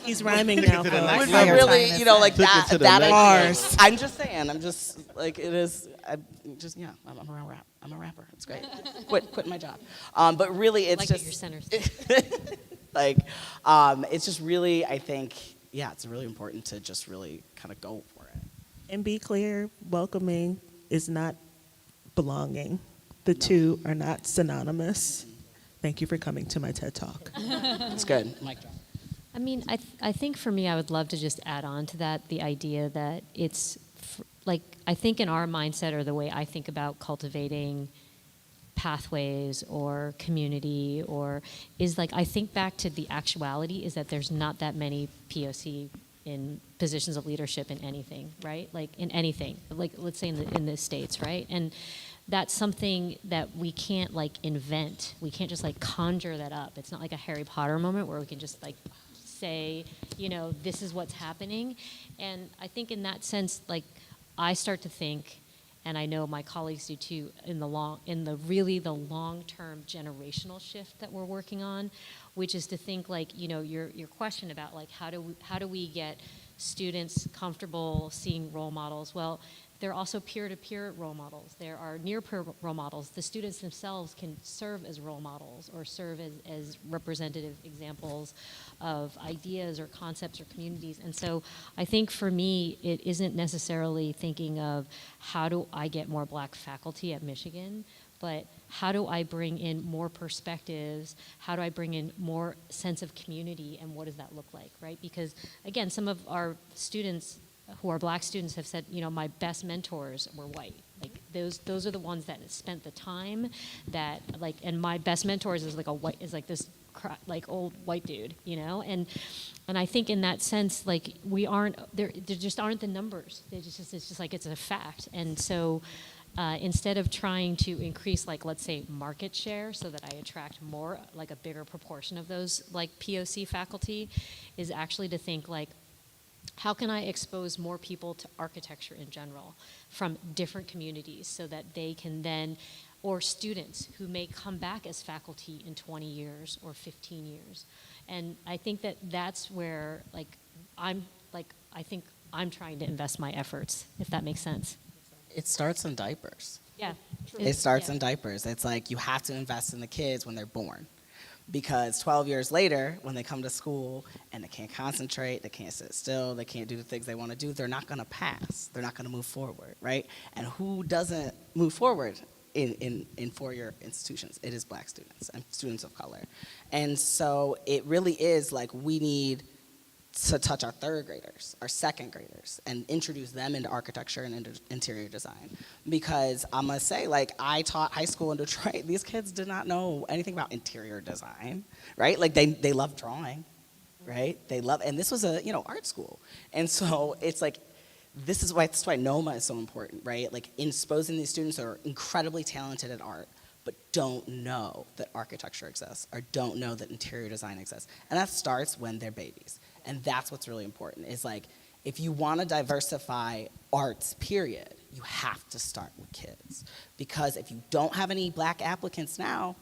He's rhyming now, folks. would be really, that. Bars. I'm just saying. I'm just it is. I'm a rapper. It's great. Quit my job. But really, it's Like at just your center. it's just really. I think it's really important to just really kind of go for it. And be clear, welcoming is not belonging. The two are not synonymous. Thank you for coming to my TED Talk. It's good. Mic drop. I mean, I think for me, I would love to just add on to that the idea that I think in our mindset, or the way I think about cultivating pathways or community, is I think back to the actuality is that there's not that many POC in positions of leadership in anything, right? In anything, let's say in the States, right? And that's something that we can't invent. We can't just conjure that up. It's not like a Harry Potter moment where we can just say, this is what's happening. And I think in that sense, I start to think, and I know my colleagues do too, in the long-term generational shift that we're working on, which is to think your question about how do we get students comfortable seeing role models. Well, There are also peer-to-peer role models. There are near-peer role models. The students themselves can serve as role models or serve as representative examples of ideas or concepts or communities. And so I think for me, it isn't necessarily thinking of how do I get more Black faculty at Michigan, but how do I bring in more perspectives? How do I bring in more sense of community, and what does that look like, right? Because again, some of our students who are Black students have said, my best mentors were white. Like those are the ones that spent the time that and my best mentors is like this old white dude, and I think in that sense, we aren't there just aren't the numbers. It's just like it's a fact. And so instead of trying to increase let's say market share so that I attract more, a bigger proportion of those POC faculty, is actually to think how can I expose more people to architecture in general from different communities so that they can then, or students who may come back as faculty in 20 years or 15 years. And I think that's where I think I'm trying to invest my efforts, if that makes sense. It starts in diapers. Yeah. It starts in diapers. It's you have to invest in the kids when they're born. Because 12 years later, when they come to school and they can't concentrate, they can't sit still, they can't do the things they want to do, they're not going to pass. They're not going to move forward, right? And who doesn't move forward in four-year institutions? It is Black students and students of color. And so it really is we need to touch our third graders, our second graders, and introduce them into architecture and into interior design. Because I'm gonna say, I taught high school in Detroit, these kids did not know anything about interior design, right? They love drawing, right? And this was a, art school. And so it's that's why NOMA is so important, right? Exposing these students who are incredibly talented at art, but don't know that architecture exists or don't know that interior design exists. And that starts when they're babies. And that's what's really important, is if you want to diversify arts, period, you have to start with kids. Because if you don't have any Black applicants now,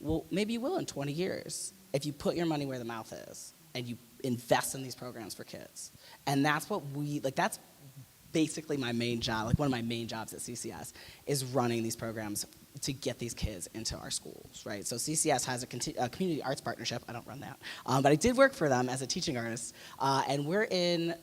well, maybe you will in 20 years if you put your money where the mouth is and you invest in these programs for kids. And that's what that's basically my main job, one of my main jobs at CCS, is running these programs to get these kids into our schools, right? So CCS has a community arts partnership. I don't run that, but I did work for them as a teaching artist, and we're in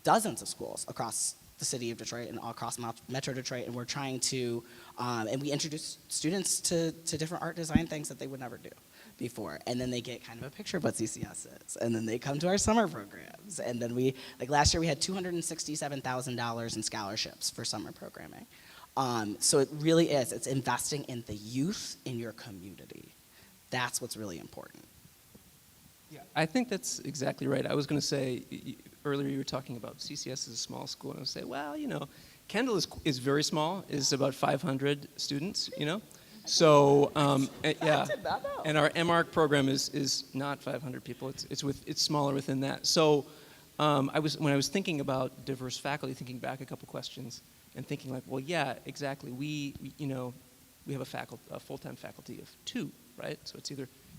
dozens of schools across the city of Detroit and all across Metro Detroit, and we're trying to, and we introduce students to different art design things that they would never do before, and then they get kind of a picture of what CCS is, and then they come to our summer programs, and then we, last year we had $267,000 in scholarships for summer programming. So it really is, it's investing in the youth in your community. That's what's really important. Yeah, I think that's exactly right. I was going to say, earlier you were talking about CCS is a small school, and I would say, well, Kendall is very small, is about 500 students, So, yeah, and our MARC program is not 500 people, it's smaller within that. So when I was thinking about diverse faculty, thinking back a couple questions, and thinking well, yeah, exactly. We have a full-time faculty of 2, right? So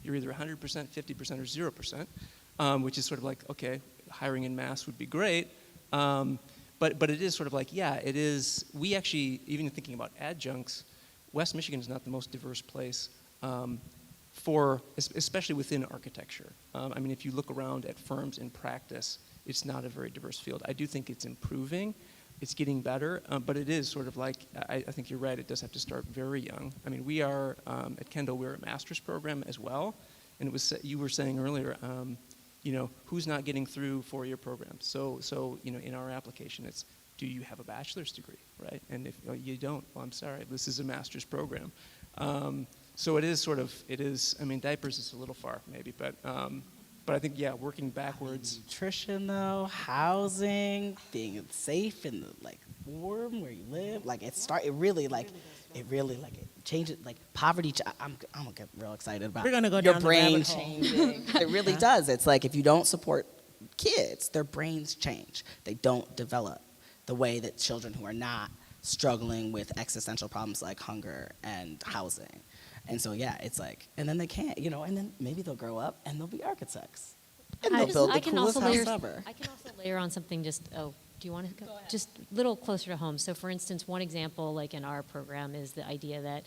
you're either 100%, 50%, or 0%, which is sort of okay, hiring in mass would be great, but it is sort of yeah, it is. We actually, even thinking about adjuncts, West Michigan is not the most diverse place especially within architecture. I mean, if you look around at firms in practice, it's not a very diverse field. I do think it's improving. It's getting better, but it is sort of I think you're right, it does have to start very young. I mean, we are, at Kendall, we're a master's program as well, and it was, you were saying earlier, who's not getting through 4-year programs? So in our application, it's, do you have a bachelor's degree, right? And if you don't, well, I'm sorry, this is a master's program. So it is, I mean, diapers is a little far, maybe, but I think, yeah, working backwards. Nutrition, though, housing, being safe and warm where you live, it really changes, poverty. I'm gonna get real excited about. We're gonna go your down brain the rabbit hole. changing. It really does. It's if you don't support kids, their brains change. They don't develop the way that children who are not struggling with existential problems like hunger and housing. And so, yeah, it's and then they can't, and then maybe they'll grow up and they'll be architects. And they'll build the coolest house ever. I can also layer on something do you want to go? Just a little closer to home. So for instance, one example like in our program is the idea that,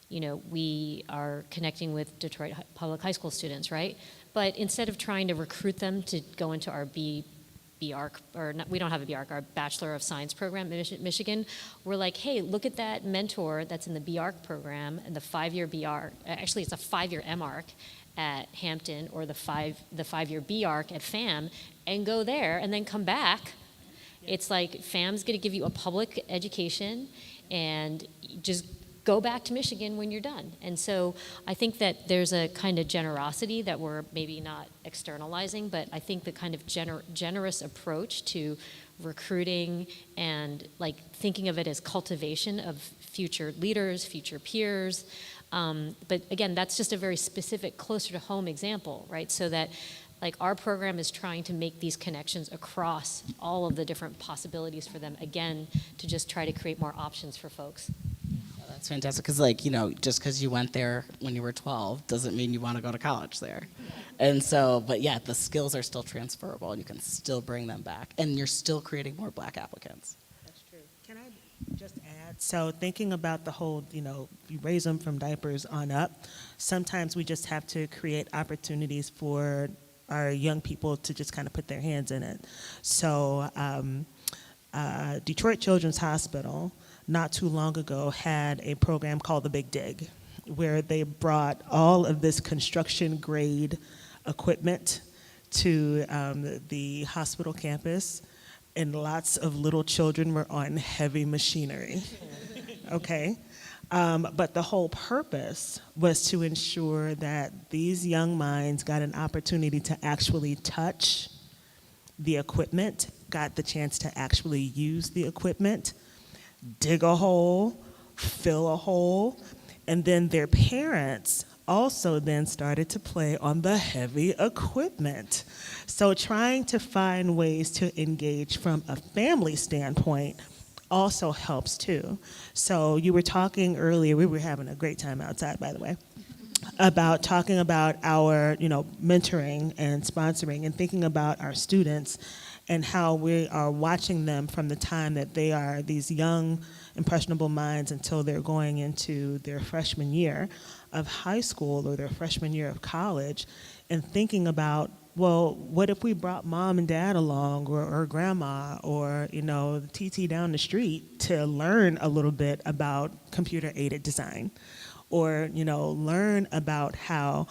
you know, we are connecting with Detroit public high school students, right? But instead of trying to recruit them to go into our BARC, or not, we don't have a BARC, our Bachelor of Science program in Michigan, we're like, hey, look at that mentor that's in the BARC program and the 5-year BARC, actually it's a 5-year MARC at Hampton, or the 5-year BARC at FAM, and go there and then come back. It's like FAM's going to give you a public education, and just go back to Michigan when you're done. And so I think that there's a kind of generosity that we're maybe not externalizing, but I think the kind of generous approach to recruiting and like thinking of it as cultivation of future leaders, future peers. But again, that's just a very specific, closer to home example, right? So that like our program is trying to make these connections across all of the different possibilities for them, again, to just try to create more options for folks. That's fantastic, because like, you know, just because you went there when you were 12 doesn't mean you want to go to college there. And so, but yeah, the skills are still transferable and you can still bring them back, and you're still creating more Black applicants. That's true. Can I just add? So thinking about the whole, you know, you raise them from diapers on up, sometimes we just have to create opportunities for our young people to just kind of put their hands in it. So Detroit Children's Hospital not too long ago had a program called the Big Dig, where they brought all of this construction grade equipment to the hospital campus, and lots of little children were on heavy machinery. Okay? But the whole purpose was to ensure that these young minds got an opportunity to actually touch the equipment, got the chance to actually use the equipment, dig a hole, fill a hole, and then their parents also then started to play on the heavy equipment. So trying to find ways to engage from a family standpoint also helps too. So you were talking earlier, we were having a great time outside, by the way, about talking about our, you know, mentoring and sponsoring and thinking about our students and how we are watching them from the time that they are these young, impressionable minds until they're going into their freshman year of high school or their freshman year of college, and thinking about, well, what if we brought mom and dad along, or grandma, or, you know, the TT down the street to learn a little bit about computer-aided design, or, you know, learn about how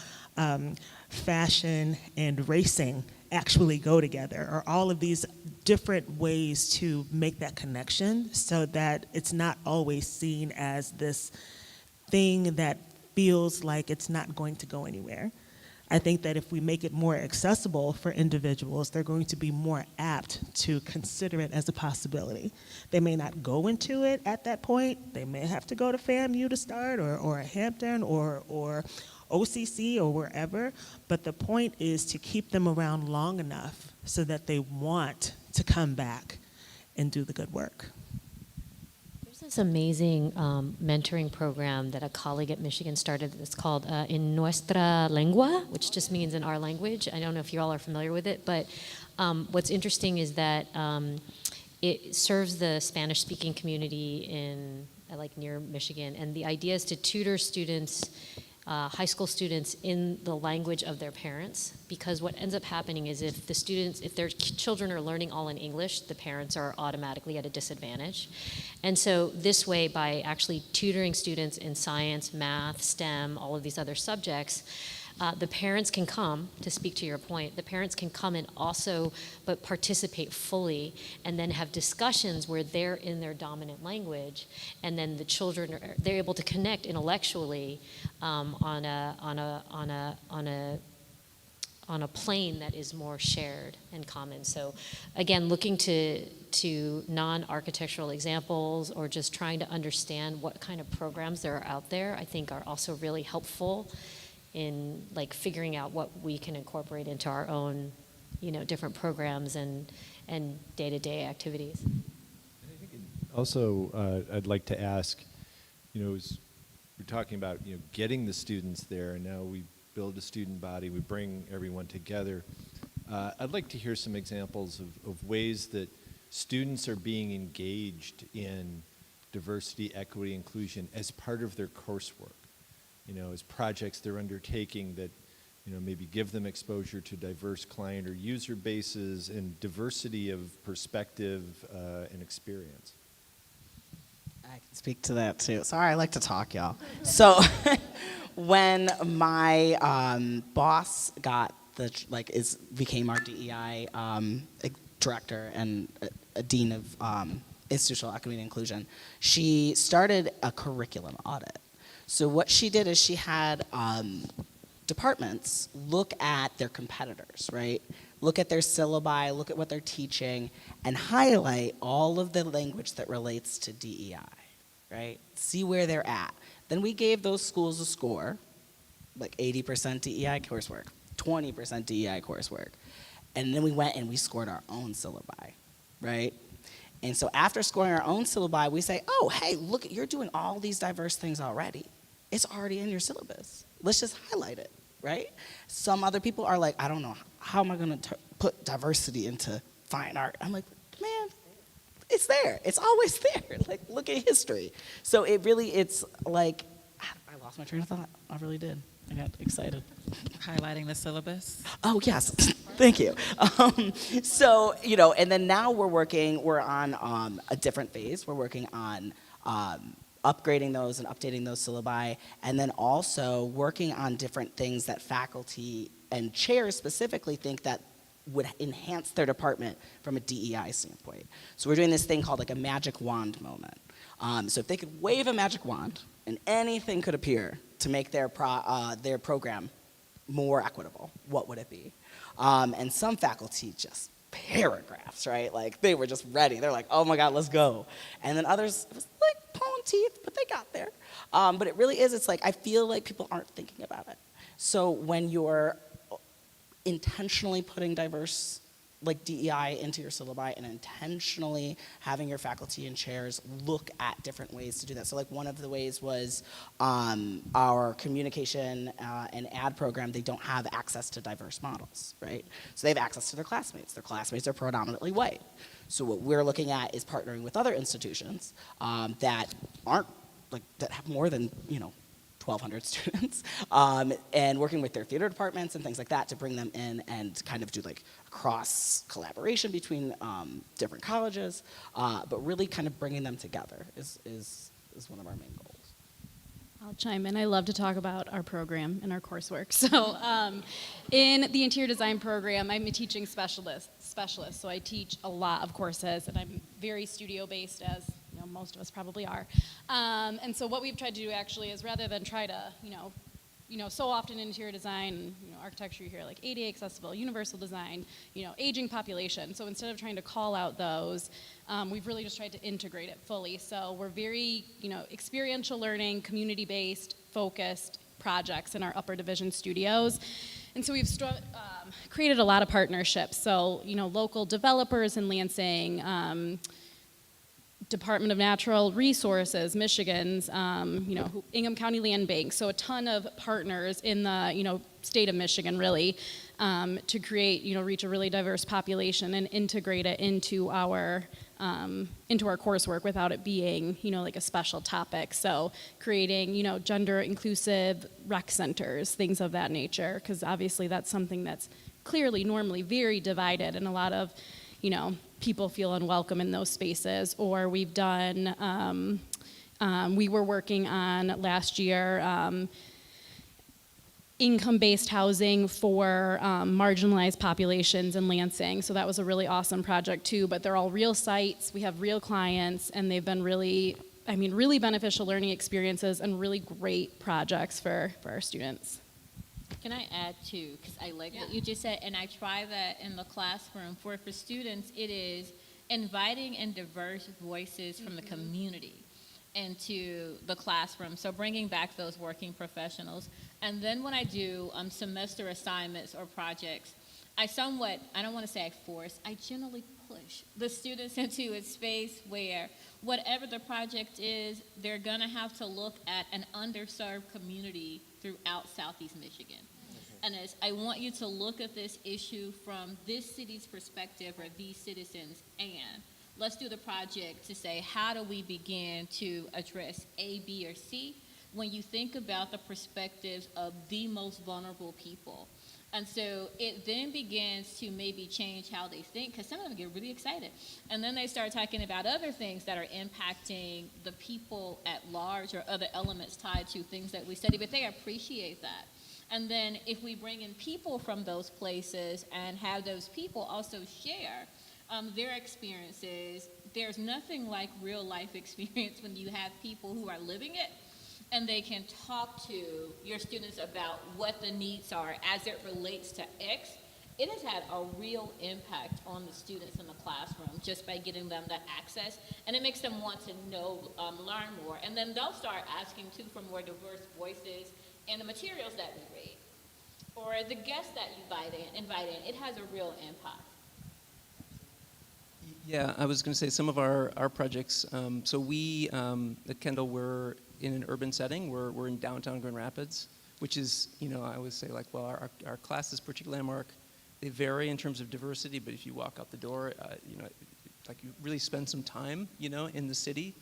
fashion and racing actually go together, or all of these different ways to make that connection so that it's not always seen as this thing that feels like it's not going to go anywhere. I think that if we make it more accessible for individuals, they're going to be more apt to consider it as a possibility. They may not go into it at that point. They may have to go to FAMU to start, or Hampton, or OCC, or wherever. But the point is to keep them around long enough so that they want to come back and do the good work. There's this amazing mentoring program that a colleague at Michigan started. It's called In Nuestra Lengua, which just means in our language. I don't know if you all are familiar with it, but what's interesting is that it serves the Spanish-speaking community in like near Michigan, and the idea is to tutor students, high school students, in the language of their parents, because what ends up happening is if their children are learning all in English, the parents are automatically at a disadvantage. And so this way, by actually tutoring students in science, math, STEM, all of these other subjects, the parents can come, to speak to your point, the parents can come and also but participate fully, and then have discussions where they're in their dominant language, and then the children they're able to connect intellectually on a plane that is more shared and common. So again, looking to non-architectural examples, or just trying to understand what kind of programs there are out there, I think are also really helpful in like figuring out what we can incorporate into our own, you know, different programs and day-to-day activities. Also, I'd like to ask, you know, as we're talking about, you know, getting the students there, and now we build a student body, we bring everyone together. I'd like to hear some examples of ways that students are being engaged in diversity, equity, inclusion as part of their coursework, as projects they're undertaking that, maybe give them exposure to diverse client or user bases and diversity of perspective and experience. I can speak to that too. Sorry, I like to talk, y'all. So when my boss got became our DEI director and a dean of institutional equity and inclusion, she started a curriculum audit. So what she did is she had departments look at their competitors, right? Look at their syllabi, look at what they're teaching, and highlight all of the language that relates to DEI, right? See where they're at. Then we gave those schools a score, like 80% DEI coursework, 20% DEI coursework. And then we went and we scored our own syllabi, right? And so after scoring our own syllabi, we say, oh, hey, look, you're doing all these diverse things already. It's already in your syllabus. Let's just highlight it, right? Some other people are like, I don't know, how am I gonna put diversity into fine art? I'm like, man, it's there. It's always there. Like, look at history. So it's like, I lost my train of thought. I really did. I got excited. Highlighting the syllabus. Oh, yes. Thank you. So, and then now we're on a different phase. We're working on upgrading those and updating those syllabi, and then also working on different things that faculty and chairs specifically think that would enhance their department from a DEI standpoint. So we're doing this thing called like a magic wand moment. So if they could wave a magic wand and anything could appear to make their program more equitable, what would it be? And some faculty just paragraphs, right? Like they were just ready. They're like, oh my God, let's go. And then others, it was like pulling teeth, but they got there. But it really is, it's like, I feel like people aren't thinking about it. So when you're intentionally putting diverse, like DEI into your syllabi and intentionally having your faculty and chairs look at different ways to do that. So like one of the ways was our communication and ad program, they don't have access to diverse models, right? So they have access to their classmates. Their classmates are predominantly white. So what we're looking at is partnering with other institutions that aren't, like, that have more than, 1,200 students, and working with their theater departments and things like that to bring them in and kind of do like cross collaboration between different colleges, but really kind of bringing them together is one of our main goals. I'll chime in. I love to talk about our program and our coursework. So in the interior design program, I'm a teaching specialist. So I teach a lot of courses, and I'm very studio-based, as most of us probably are. And so what we've tried to do actually is, rather than try to, so often in interior design, architecture, you hear like ADA accessible, universal design, aging population. So instead of trying to call out those, we've really just tried to integrate it fully. So we're very, experiential learning, community-based, focused projects in our upper division studios. And so we've created a lot of partnerships. So, local developers in Lansing, Department of Natural Resources, Michigan's, Ingham County Land Bank. So a ton of partners in the, state of Michigan, really, to create, reach a really diverse population and integrate it into our coursework without it being, like a special topic. So creating, gender inclusive rec centers, things of that nature, because obviously that's something that's clearly normally very divided, and a lot of, people feel unwelcome in those spaces. Or we've done, we were working on last year, income-based housing for marginalized populations in Lansing. So that was a really awesome project too, but they're all real sites. We have real clients, and they've been really beneficial learning experiences and really great projects for our students. Can I add too, because I like what you just said, and I try that in the classroom. For students, it is inviting and diverse voices from the community into the classroom, so bringing back those working professionals. And then when I do semester assignments or projects, I don't want to say I force, I generally push the students into a space where whatever the project is, they're gonna have to look at an underserved community throughout Southeast Michigan. And I want you to look at this issue from this city's perspective, or these citizens, and let's do the project to say, how do we begin to address A, B, or C when you think about the perspectives of the most vulnerable people? And so it then begins to maybe change how they think, because some of them get really excited. And then they start talking about other things that are impacting the people at large, or other elements tied to things that we study, but they appreciate that. And then if we bring in people from those places and have those people also share their experiences, there's nothing like real life experience when you have people who are living it, and they can talk to your students about what the needs are as it relates to X. It has had a real impact on the students in the classroom just by getting them that access, and it makes them want to know, learn more, and then they'll start asking too for more diverse voices in the materials that we read, or the guests that you invite in. It has a real impact. Yeah, I was going to say some of our projects. So we at Kendall, we're in an urban setting. We're in downtown Grand Rapids, which is, I always say, like, well, our classes, particularly landmark, they vary in terms of diversity. But if you walk out the door, like you really spend some time, in the city,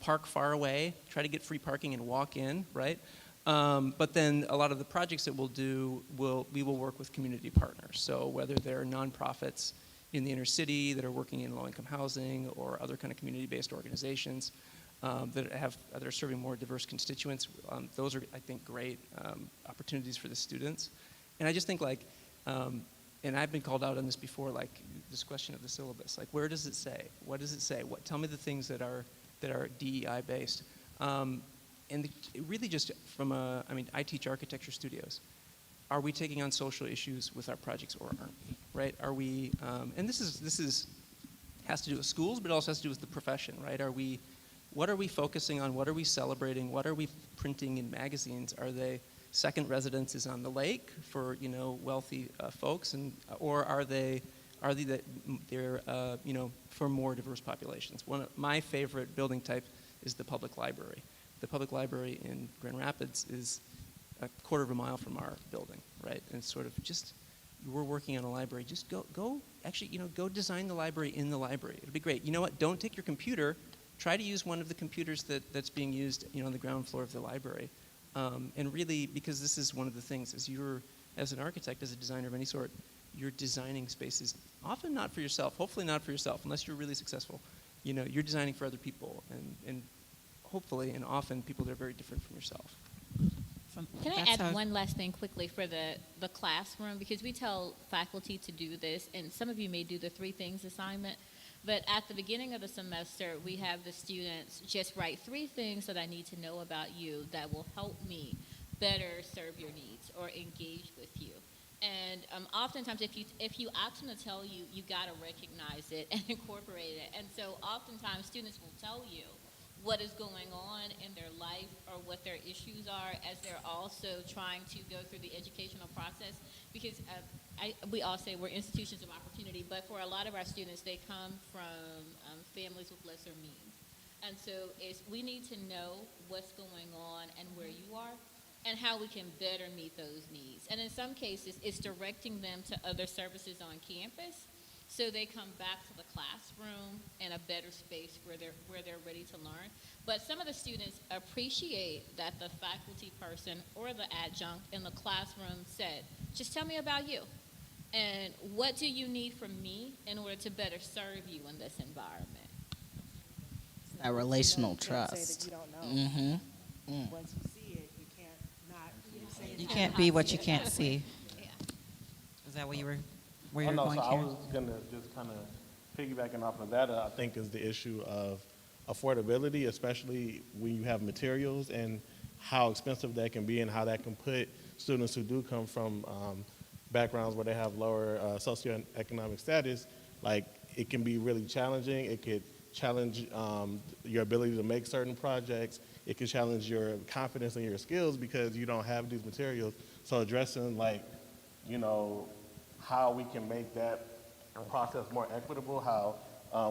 park far away, try to get free parking and walk in, right? But then a lot of the projects that we'll do, we will work with community partners. So whether they're nonprofits in the inner city that are working in low-income housing, or other kind of community-based organizations that are serving more diverse constituents, those are, I think, great opportunities for the students. And I just think, like, and I've been called out on this before, like this question of the syllabus, like, where does it say? What does it say? Tell me the things that are DEI based. And really just from I teach architecture studios. Are we taking on social issues with our projects, or aren't we? Right? Are we? And this has to do with schools, but it also has to do with the profession, right? What are we focusing on? What are we celebrating? What are we printing in magazines? Are they second residences on the lake for wealthy folks, or are they for more diverse populations? One of my favorite building type is the public library. The public library in Grand Rapids is a quarter of a mile from our building, right? And it's sort of just, we're working on a library. Just go design the library in the library. It'll be great. You know what? Don't take your computer. Try to use one of the computers that's being used, on the ground floor of the library. And really, because this is one of the things, as an architect, as a designer of any sort, you're designing spaces, often not for yourself, hopefully not for yourself, unless you're really successful. You're designing for other people, and hopefully and often people that are very different from yourself. Can I add one last thing quickly for the classroom? Because we tell faculty to do this, and some of you may do the 3 things assignment, but at the beginning of the semester, we have the students just write 3 things that I need to know about you that will help me better serve your needs or engage with you. And oftentimes, if you ask them to tell you, you got to recognize it and incorporate it. And so oftentimes, students will tell you what is going on in their life or what their issues are as they're also trying to go through the educational process, because we all say we're institutions of opportunity, but for a lot of our students, they come from families with lesser means. And so we need to know what's going on and where you are and how we can better meet those needs. And in some cases, it's directing them to other services on campus, so they come back to the classroom in a better space where they're ready to learn. But some of the students appreciate that the faculty person or the adjunct in the classroom said, just tell me about you. And what do you need from me in order to better serve you in this environment? That relational You can't trust. say that you don't know. Mm-hmm. Once you see it, you can't not say it. You can't be what you can't see. Yeah. Is that where you were Oh, no, going, so I Karen? was going to just kind of piggybacking off of that, I think is the issue of affordability, especially when you have materials, and how expensive that can be, and how that can put students who do come from backgrounds where they have lower socioeconomic status, like, it can be really challenging. It could challenge your ability to make certain projects. It could challenge your confidence in your skills because you don't have these materials. So addressing, like, how we can make that process more equitable, how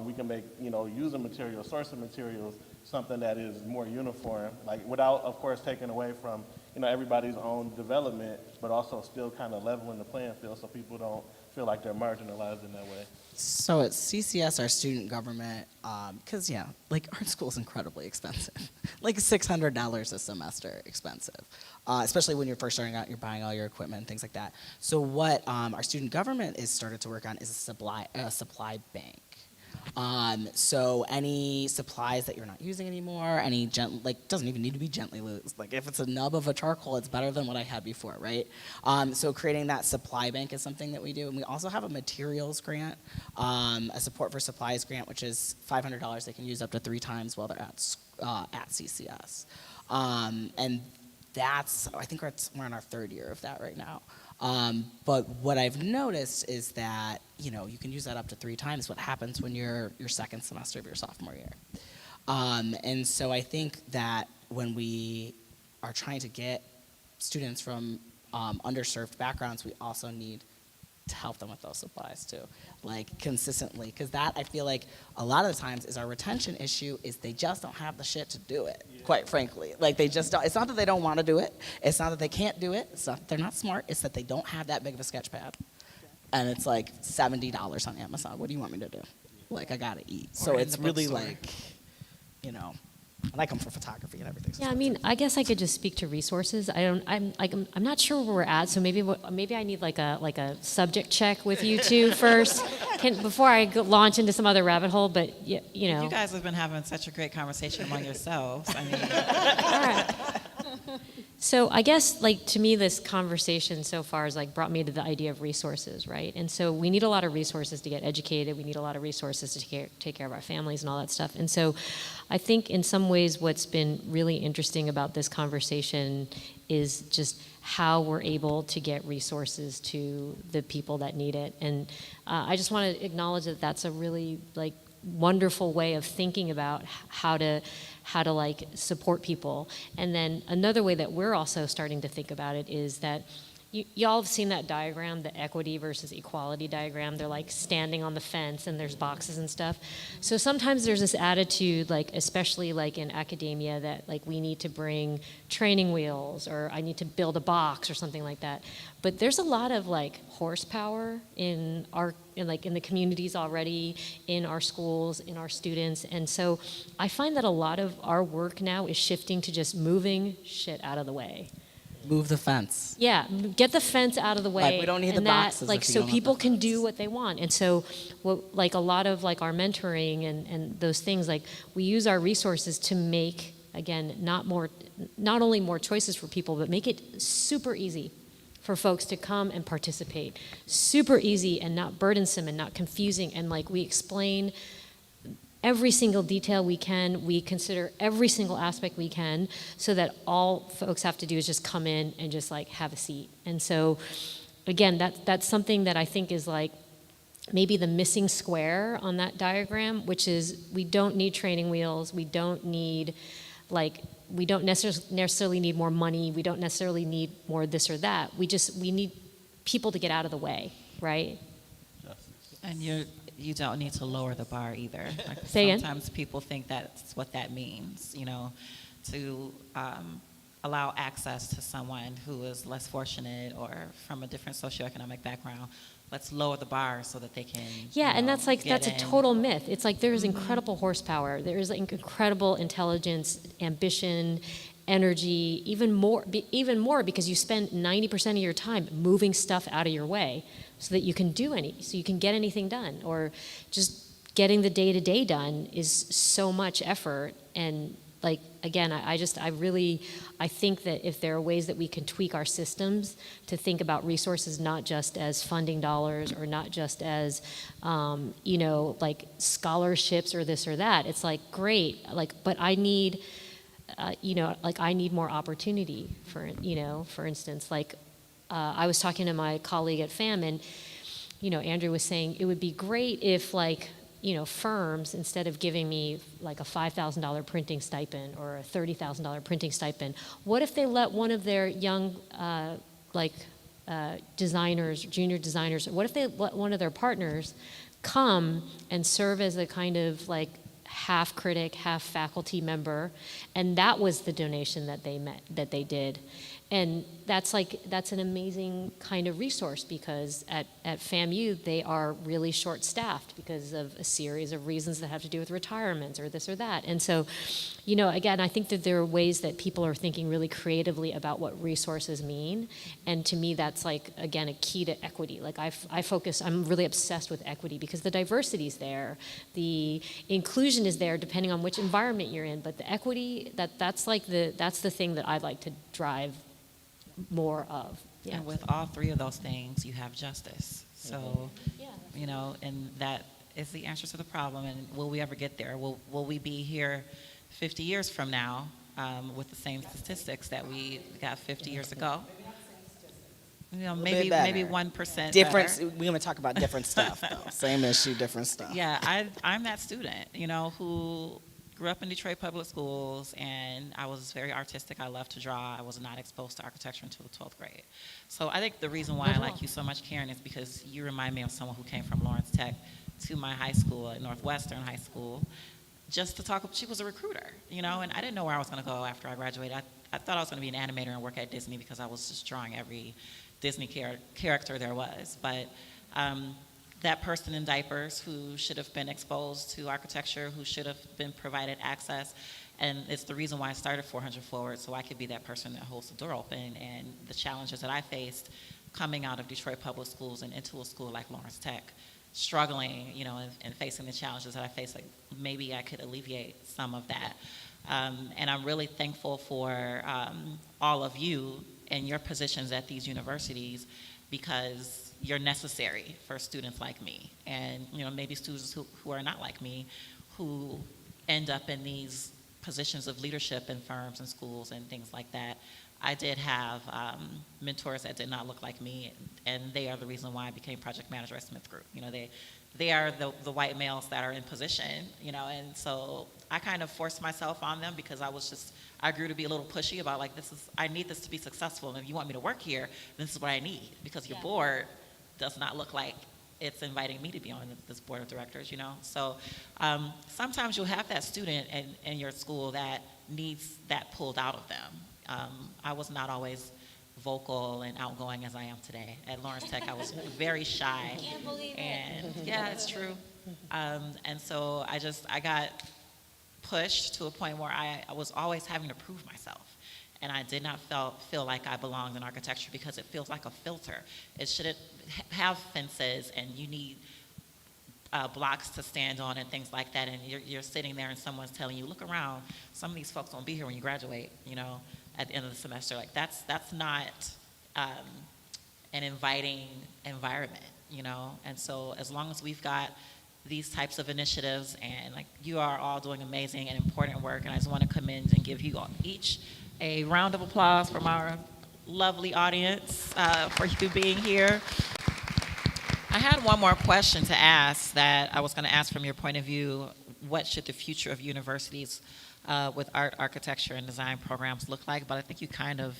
we can make, using materials, sourcing materials, something that is more uniform, like, without, of course, taking away from everybody's own development, but also still kind of leveling the playing field so people don't feel like they're marginalized in that way. So at CCS, our student government, because like art school is incredibly expensive, like $600 a semester expensive, especially when you're first starting out, you're buying all your equipment and things like that. So what our student government is started to work on is a supply bank. So any supplies that you're not using anymore, doesn't even need to be gently loosed. Like if it's a nub of a charcoal, it's better than what I had before, right? So creating that supply bank is something that we do. And we also have a materials grant, a support for supplies grant, which is $500 they can use up to 3 times while they're at CCS. And I think we're in our 3rd year of that right now. But what I've noticed is that, you can use that up to 3 times. What happens when you're your 2nd semester of your sophomore year? And so I think that when we are trying to get students from underserved backgrounds, we also need to help them with those supplies too, like consistently, because that I feel like a lot of the times is our retention issue is they just don't have the shit to do it, quite frankly. Like they just don't, it's not that they don't want to do it, it's not that they can't do it, it's not that they're not smart, it's that they don't have that big of a sketch pad. And it's like $70 on Amazon, what do you want me to do? Like I gotta eat. So it's really like, and I come from photography and everything. So Yeah, I mean, I guess I could just speak to resources. I'm not sure where we're at, so maybe I need like a subject check with you two first, before I launch into some other rabbit hole. But you know, You guys have been having such a great conversation among yourselves. I mean, all right. So I guess, like, to me, this conversation so far has, like, brought me to the idea of resources, right? And so we need a lot of resources to get educated. We need a lot of resources to take care of our families and all that stuff. And so I think in some ways what's been really interesting about this conversation is just how we're able to get resources to the people that need it. And I just want to acknowledge that that's a really, like, wonderful way of thinking about how to like support people. And then another way that we're also starting to think about it is that y'all have seen that diagram, the equity versus equality diagram. They're like standing on the fence and there's boxes and stuff. So sometimes there's this attitude, like especially like in academia, that like we need to bring training wheels or I need to build a box or something like that. But there's a lot of like horsepower in the communities already, in our schools, in our students. And so I find that a lot of our work now is shifting to just moving shit out of the way. Move the fence. Yeah, get the fence out of the way. Like we don't need the boxes. Like if you so don't have people the can fence. do what they want. And so like a lot of like our mentoring and those things, like we use our resources to make, again, not only more choices for people, but make it super easy for folks to come and participate. Super easy and not burdensome and not confusing. And like we explain every single detail we can, we consider every single aspect we can, so that all folks have to do is just come in and just like have a seat. And so, again, that's something that I think is like maybe the missing square on that diagram, which is we don't need training wheels, we don't necessarily need more money, we don't necessarily need more this or that. We need people to get out of the way, right? and you don't need to lower the bar either. Like Say again? sometimes people think that's what that means, to allow access to someone who is less fortunate or from a different socioeconomic background. Let's lower the bar so that they can. Yeah, and that's a get in. total myth. It's like there's incredible horsepower. There's like incredible intelligence, ambition, energy, even more because you spend 90% of your time moving stuff out of your way so that you can get anything done, or just getting the day-to-day done is so much effort. And like, again, I think that if there are ways that we can tweak our systems to think about resources not just as funding dollars or not just as, like scholarships or this or that, it's like, great, but I need, I need more opportunity for instance, I was talking to my colleague at FAM, and, Andrew was saying it would be great if firms, instead of giving me like a $5,000 printing stipend or a $30,000 printing stipend, what if they let one of their young designers, junior designers, what if they let one of their partners come and serve as a kind of like half critic, half faculty member, and that was the donation that they did. And that's an amazing kind of resource, because at FAMU, they are really short-staffed because of a series of reasons that have to do with retirements or this or that. And so, again, I think that there are ways that people are thinking really creatively about what resources mean. And to me, that's again, a key to equity. I'm really obsessed with equity because the diversity is there, the inclusion is there depending on which environment you're in, but the equity, that's the thing that I'd like to drive more of. Yeah. And with all three of those things, you have justice. So, and that is the answer to the problem. And will we ever get there? Will we be here 50 years from now with the same statistics that we got 50 years ago? Maybe 1% Different. better. We're going to talk about different stuff, though. Same issue, different stuff. Yeah, I'm that student, who grew up in Detroit public schools, and I was very artistic. I loved to draw. I was not exposed to architecture until the 12th grade. So I think the reason why I like you so much, Karen, is because you remind me of someone who came from Lawrence Tech to my high school at Northwestern High School just to talk. She was a recruiter, and I didn't know where I was going to go after I graduated. I thought I was going to be an animator and work at Disney because I was just drawing every Disney character there was. But that person in diapers who should have been exposed to architecture, who should have been provided access, and it's the reason why I started 400 Forward, so I could be that person that holds the door open. And the challenges that I faced coming out of Detroit public schools and into a school like Lawrence Tech, struggling, and facing the challenges that I faced, maybe I could alleviate some of that. And I'm really thankful for all of you and your positions at these universities, because you're necessary for students like me, and maybe students who are not like me, who end up in these positions of leadership in firms and schools and things like that. I did have mentors that did not look like me, and they are the reason why I became project manager at Smith Group. They are the white males that are in position, and so I kind of forced myself on them because I grew to be a little pushy about I need this to be successful, and if you want me to work here, this is what I need, because your board does not look like it's inviting me to be on this board of directors, So sometimes you'll have that student in your school that needs that pulled out of them. I was not always vocal and outgoing as I am today. At Lawrence Tech, I was very shy. I can't believe and yeah, it's true. And so I got pushed to a point where I was always having to prove myself. And I did not feel like I belonged in architecture because it feels like a filter. It shouldn't have fences, and you need blocks to stand on and things like that. And you're sitting there and someone's telling you, look around, some of these folks won't be here when you graduate, at the end of the semester. That's not an inviting environment, And so as long as we've got these types of initiatives, and you are all doing amazing and important work, and I just want to commend and give you all each a round of applause from our lovely audience for you being here. I had one more question to ask that I was going to ask from your point of view. What should the future of universities with art, architecture, and design programs look like? But I think you kind of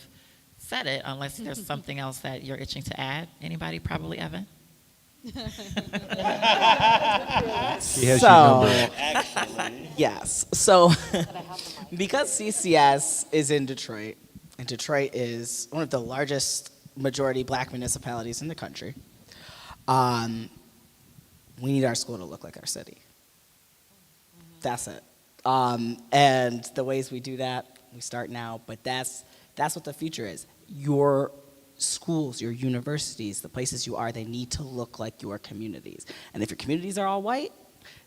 said it, unless there's something else that you're itching to add. Anybody? Probably Evan? He has your number. Yes. So because CCS is in Detroit, and Detroit is one of the largest majority black municipalities in the country, we need our school to look like our city. That's it. And the ways we do that, we start now, but that's what the future is. Your schools, your universities, the places you are, they need to look like your communities. And if your communities are all white,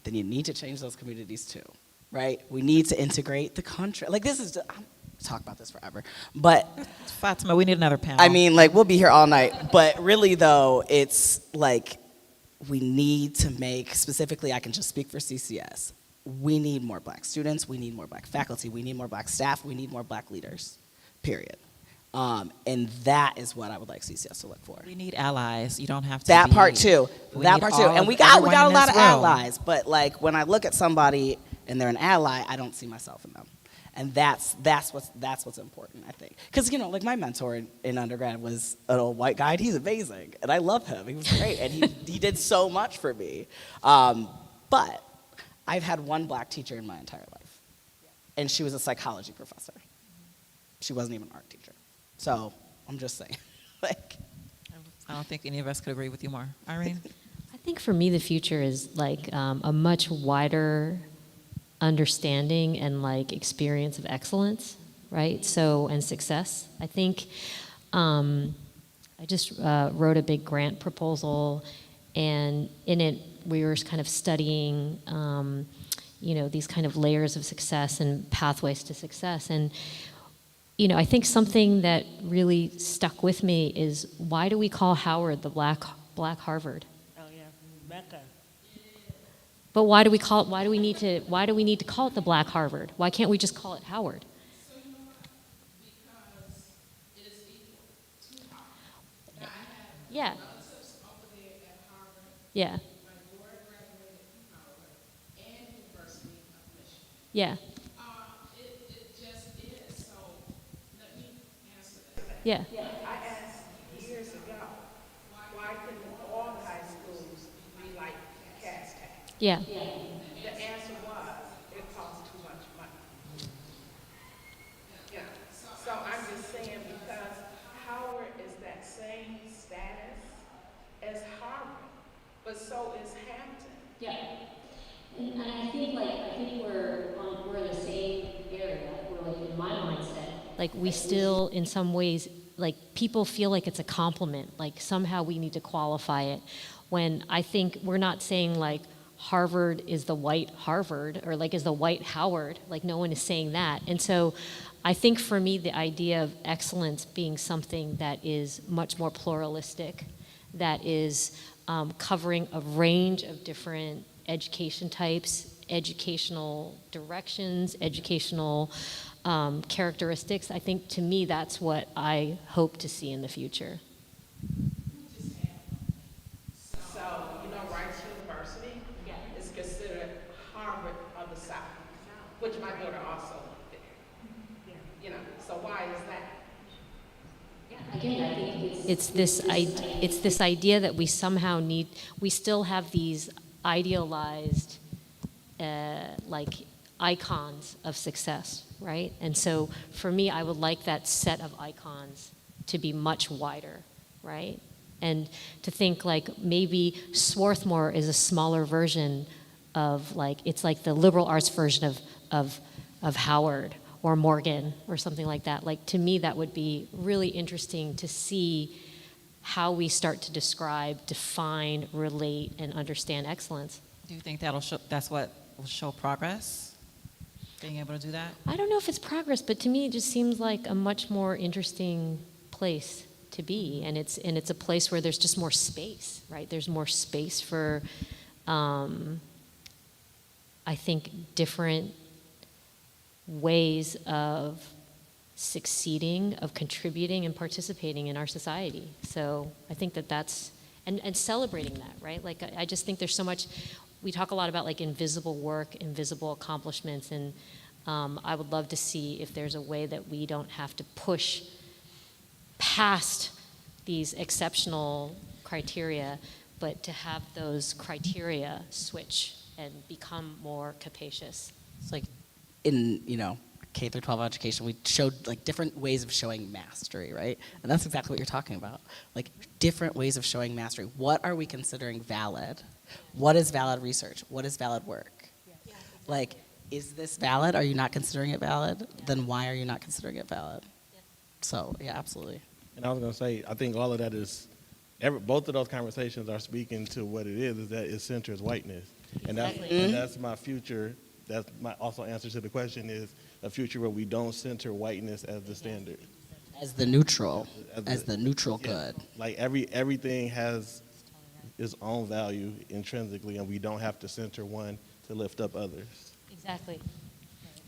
then you need to change those communities too, right? We need to integrate the country. I'm talk about this forever, but Fatima, we need another panel. I mean, we'll be here all night, but really though, it's we need to make, specifically, I can just speak for CCS, we need more black students, we need more black faculty, we need more black staff, we need more black leaders, period. And that is what I would like CCS to look for. We need allies. You don't have to That be, part too. That part too. And we got a lot of allies, but when I look at somebody and they're an ally, I don't see myself in them. And that's what's important, I think. Because, my mentor in undergrad was an old white guy, and he's amazing. And I love him. He was great. And he did so much for me. But I've had one black teacher in my entire life. And she was a psychology professor. She wasn't even an art teacher. So I'm just saying, like, I don't think any of us could agree with you more. Irene? I think for me, the future is like a much wider understanding and like experience of excellence, right? So, and success. I think I just wrote a big grant proposal, and in it, we were kind of studying, these kind of layers of success and pathways to success. And I think something that really stuck with me is, why do we call Howard the Black Harvard? Oh, yeah, Mecca. But why do we need to call it the Black Harvard? Why can't we just call it Howard? Yeah. Yeah. Yeah. Yeah. I asked years ago, why couldn't all high schools be like Cass Tech? Yeah. The answer was, it costs too much money. Yeah. So I'm just saying, because Howard is that same status as Harvard, but so is Hampton. Yeah. And I think we're in the same area. We're like, in my mindset, like we still, in some ways, like people feel like it's a compliment. Like somehow we need to qualify it. When I think we're not saying like Harvard is the white Harvard or like is the white Howard. Like no one is saying that. And so I think for me, the idea of excellence being something that is much more pluralistic, that is covering a range of different education types, educational directions, educational characteristics. I think to me that's what I hope to see in the future. So, Rice University is considered Harvard of the South, which my daughter also went there. So why is that? Again, I think it's this idea that we somehow we still have these idealized like icons of success, right? And so for me, I would like that set of icons to be much wider, right? And to think like maybe Swarthmore is a smaller version of like, it's like the liberal arts version of Howard or Morgan or something like that. Like to me, that would be really interesting to see how we start to describe, define, relate, and understand excellence. Do you think that's what will show progress? Being able to do that? I don't know if it's progress, but to me it just seems like a much more interesting place to be, and it's a place where there's just more space, right? There's more space for, I think, different ways of succeeding, of contributing and participating in our society. So I think that's, and celebrating that, right? Like I just think there's so much. We talk a lot about like invisible work, invisible accomplishments, and I would love to see if there's a way that we don't have to push past these exceptional criteria, but to have those criteria switch and become more capacious. it's like in, K through 12 education, we showed like different ways of showing mastery, right? And that's exactly what you're talking about. Like different ways of showing mastery. What are we considering valid? What is valid research? What is valid work? Like, is this valid? Are you not considering it valid? Then why are you not considering it valid? So, yeah, absolutely. And I was going to say, I think all of that is, both of those conversations are speaking to what it is that it centers whiteness. And that's my future, that's my also answer to the question is a future where we don't center whiteness as the standard. As the neutral, as the neutral good. Like everything has its own value intrinsically, and we don't have to center one to lift up others. Exactly.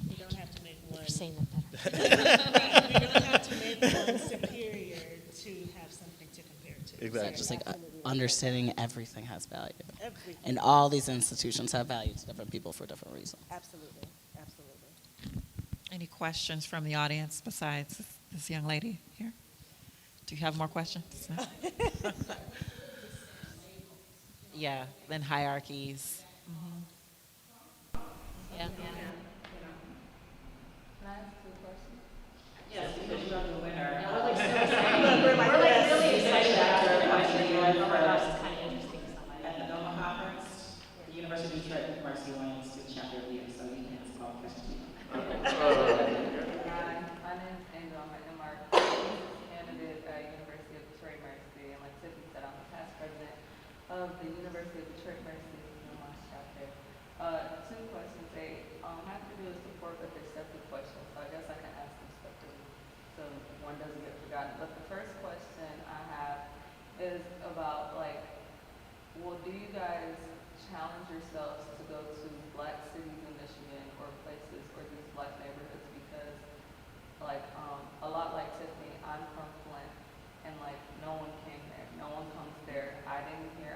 You don't have to make one. You're saying that better. You don't have to make one superior to have something to compare to. Exactly. Just like understanding everything has value. Everything. And all these institutions have value to different people for different reasons. Absolutely. Absolutely. Any questions from the audience besides this young lady here? Do you have more questions? No? Yeah, then hierarchies. Yeah. Yes, because you're the winner. University of Detroit Mercy, Alumni chapter. Two questions. They have to do with support, but they're separate questions. So I guess I can ask them separately, so one doesn't get forgotten. But the first question I have is about like, well, do you guys challenge yourselves to go to black cities in Michigan or places or these black neighborhoods? Because like a lot like Tiffany, I'm from Flint, and like no one came there, no one comes there.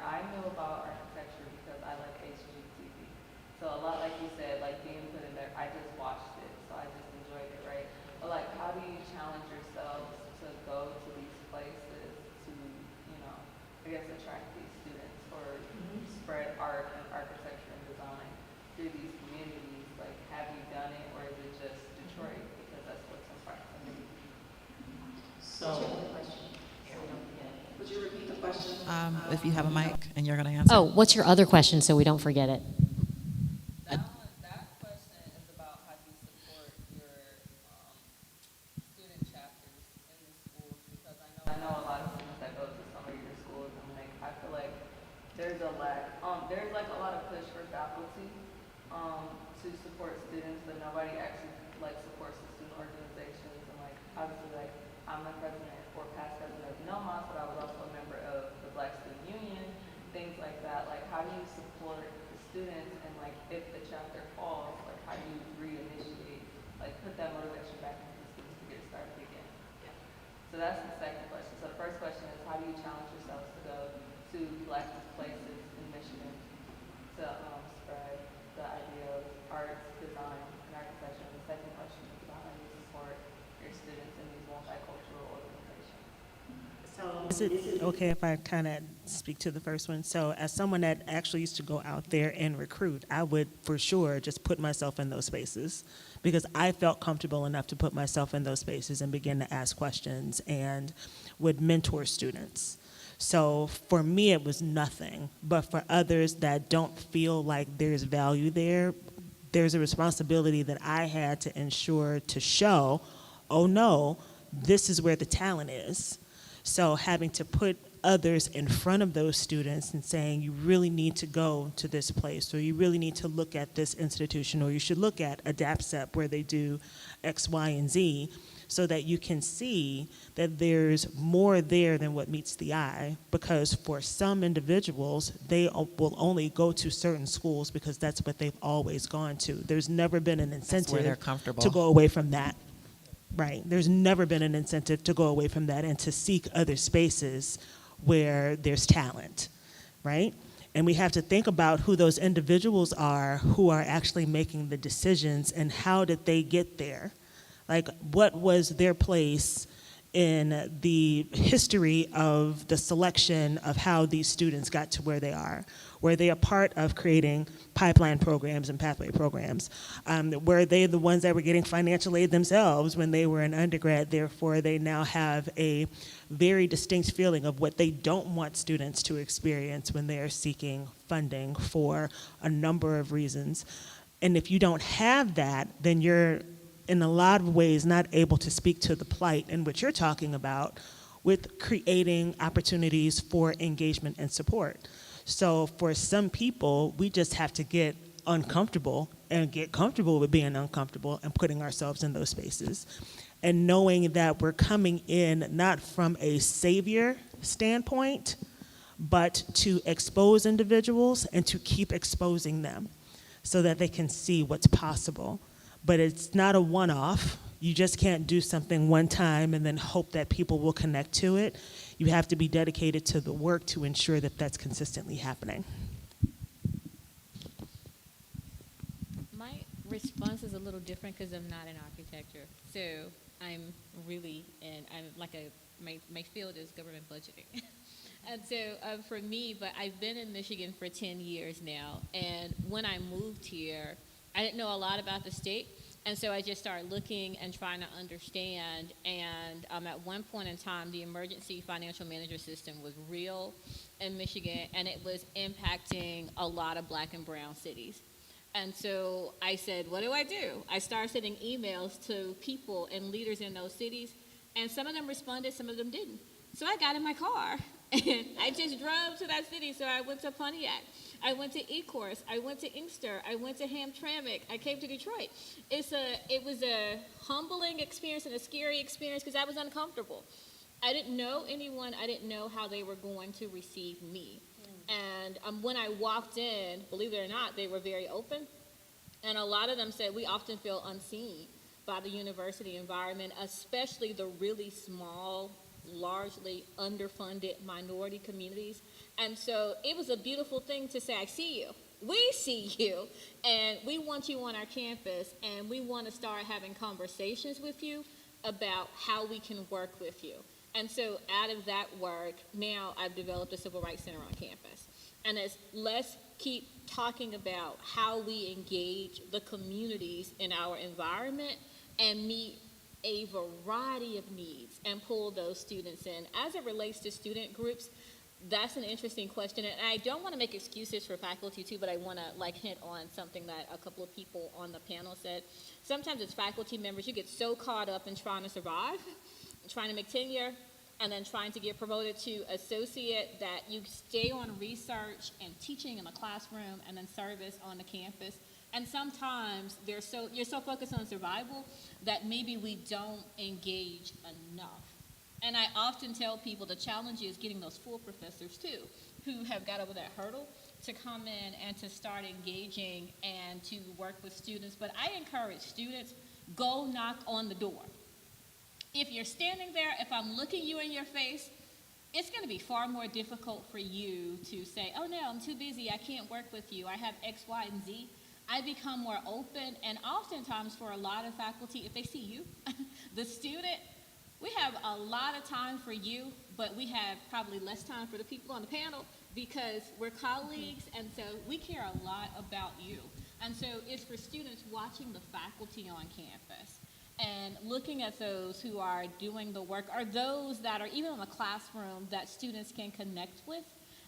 I knew about architecture because I like HGTV. So a lot like you said, like being put in there, I just watched it, so I just enjoyed it, right? But like, how do you challenge yourselves to go to these places to, you know, I guess attract these students or spread art and architecture and design through these communities? Like, have you done it, or is it just Detroit because that's what's in proximity? So, Would you repeat the question? If you have a mic and you're going to answer. Oh, what's your other question so we don't forget it? That question is about how you support your student chapters in the schools, because I know a lot of students that go to some of your schools, and like I feel like there's a lack. There's like a lot of push for faculty to support students, but nobody actually like supports the student organizations. And like obviously, like I'm the president or past president of NOMAS, but I was also a member of the Black Student Union, things like that. Like, how do you support the students, and like if the chapter falls, like how do you reinitiate, like put that motivation back into the students to get started again? So that's the second question. So the first question is, how do you challenge yourselves to go to black places in Michigan to spread the idea of arts, design, and architecture? And the second question is about how you support your students in these multicultural organizations. Is it okay if I kind of speak to the first one? So as someone that actually used to go out there and recruit, I would for sure just put myself in those spaces, because I felt comfortable enough to put myself in those spaces and begin to ask questions and would mentor students. So for me, it was nothing. But for others that don't feel like there's value there, there's a responsibility that I had to ensure to show, oh no, this is where the talent is. So having to put others in front of those students and saying, you really need to go to this place, or you really need to look at this institution, or you should look at ADAPSEP where they do X, Y, and Z, so that you can see that there's more there than what meets the eye. Because for some individuals, they will only go to certain schools because that's what they've always gone to. There's never been an incentive they're comfortable. to go away from that. Right. There's never been an incentive to go away from that and to seek other spaces where there's talent, right? And we have to think about who those individuals are who are actually making the decisions, and how did they get there? Like, what was their place in the history of the selection of how these students got to where they are? Were they a part of creating pipeline programs and pathway programs? Were they the ones that were getting financial aid themselves when they were an undergrad? Therefore, they now have a very distinct feeling of what they don't want students to experience when they are seeking funding for a number of reasons. And if you don't have that, then you're in a lot of ways not able to speak to the plight in which you're talking about with creating opportunities for engagement and support. So for some people, we just have to get uncomfortable and get comfortable with being uncomfortable and putting ourselves in those spaces. And knowing that we're coming in not from a savior standpoint, but to expose individuals and to keep exposing them so that they can see what's possible. But it's not a one-off. You just can't do something one time and then hope that people will connect to it. You have to be dedicated to the work to ensure that that's consistently happening. My response is a little different because I'm not in architecture. So I'm really my field is government budgeting. And so for me, but I've been in Michigan for 10 years now. And when I moved here, I didn't know a lot about the state. And so I just started looking and trying to understand. And at one point in time, the emergency financial manager system was real in Michigan, and it was impacting a lot of black and brown cities. And so I said, what do? I started sending emails to people and leaders in those cities, and some of them responded, some of them didn't. So I got in my car And I just drove to that city, so I went to Pontiac. I went to Ecorse. I went to Inkster. I went to Hamtramck. I came to Detroit. It was a humbling experience and a scary experience because I was uncomfortable. I didn't know anyone. I didn't know how they were going to receive me. And when I walked in, believe it or not, they were very open. And a lot of them said, we often feel unseen by the university environment, especially the really small, largely underfunded minority communities. And so it was a beautiful thing to say, I see you. We see you, and we want you on our campus, and we want to start having conversations with you about how we can work with you. And so out of that work, now I've developed a Civil Rights Center on campus. And let's keep talking about how we engage the communities in our environment and meet a variety of needs and pull those students in. As it relates to student groups, that's an interesting question. And I don't want to make excuses for faculty too, but I want to hint on something that a couple of people on the panel said. Sometimes as faculty members, you get so caught up in trying to survive, trying to make tenure, and then trying to get promoted to associate that you stay on research and teaching in the classroom and then service on the campus. And sometimes you're so focused on survival that maybe we don't engage enough. And I often tell people the challenge is getting those full professors too, who have got over that hurdle to come in and to start engaging and to work with students. But I encourage students, go knock on the door. If you're standing there, if I'm looking you in your face, it's going to be far more difficult for you to say, oh no, I'm too busy, I can't work with you, I have X, Y, and Z. I become more open, and oftentimes for a lot of faculty, if they see you, the student, we have a lot of time for you, but we have probably less time for the people on the panel because we're colleagues, and so we care a lot about you. And so it's for students watching the faculty on campus and looking at those who are doing the work, or those that are even in the classroom that students can connect with,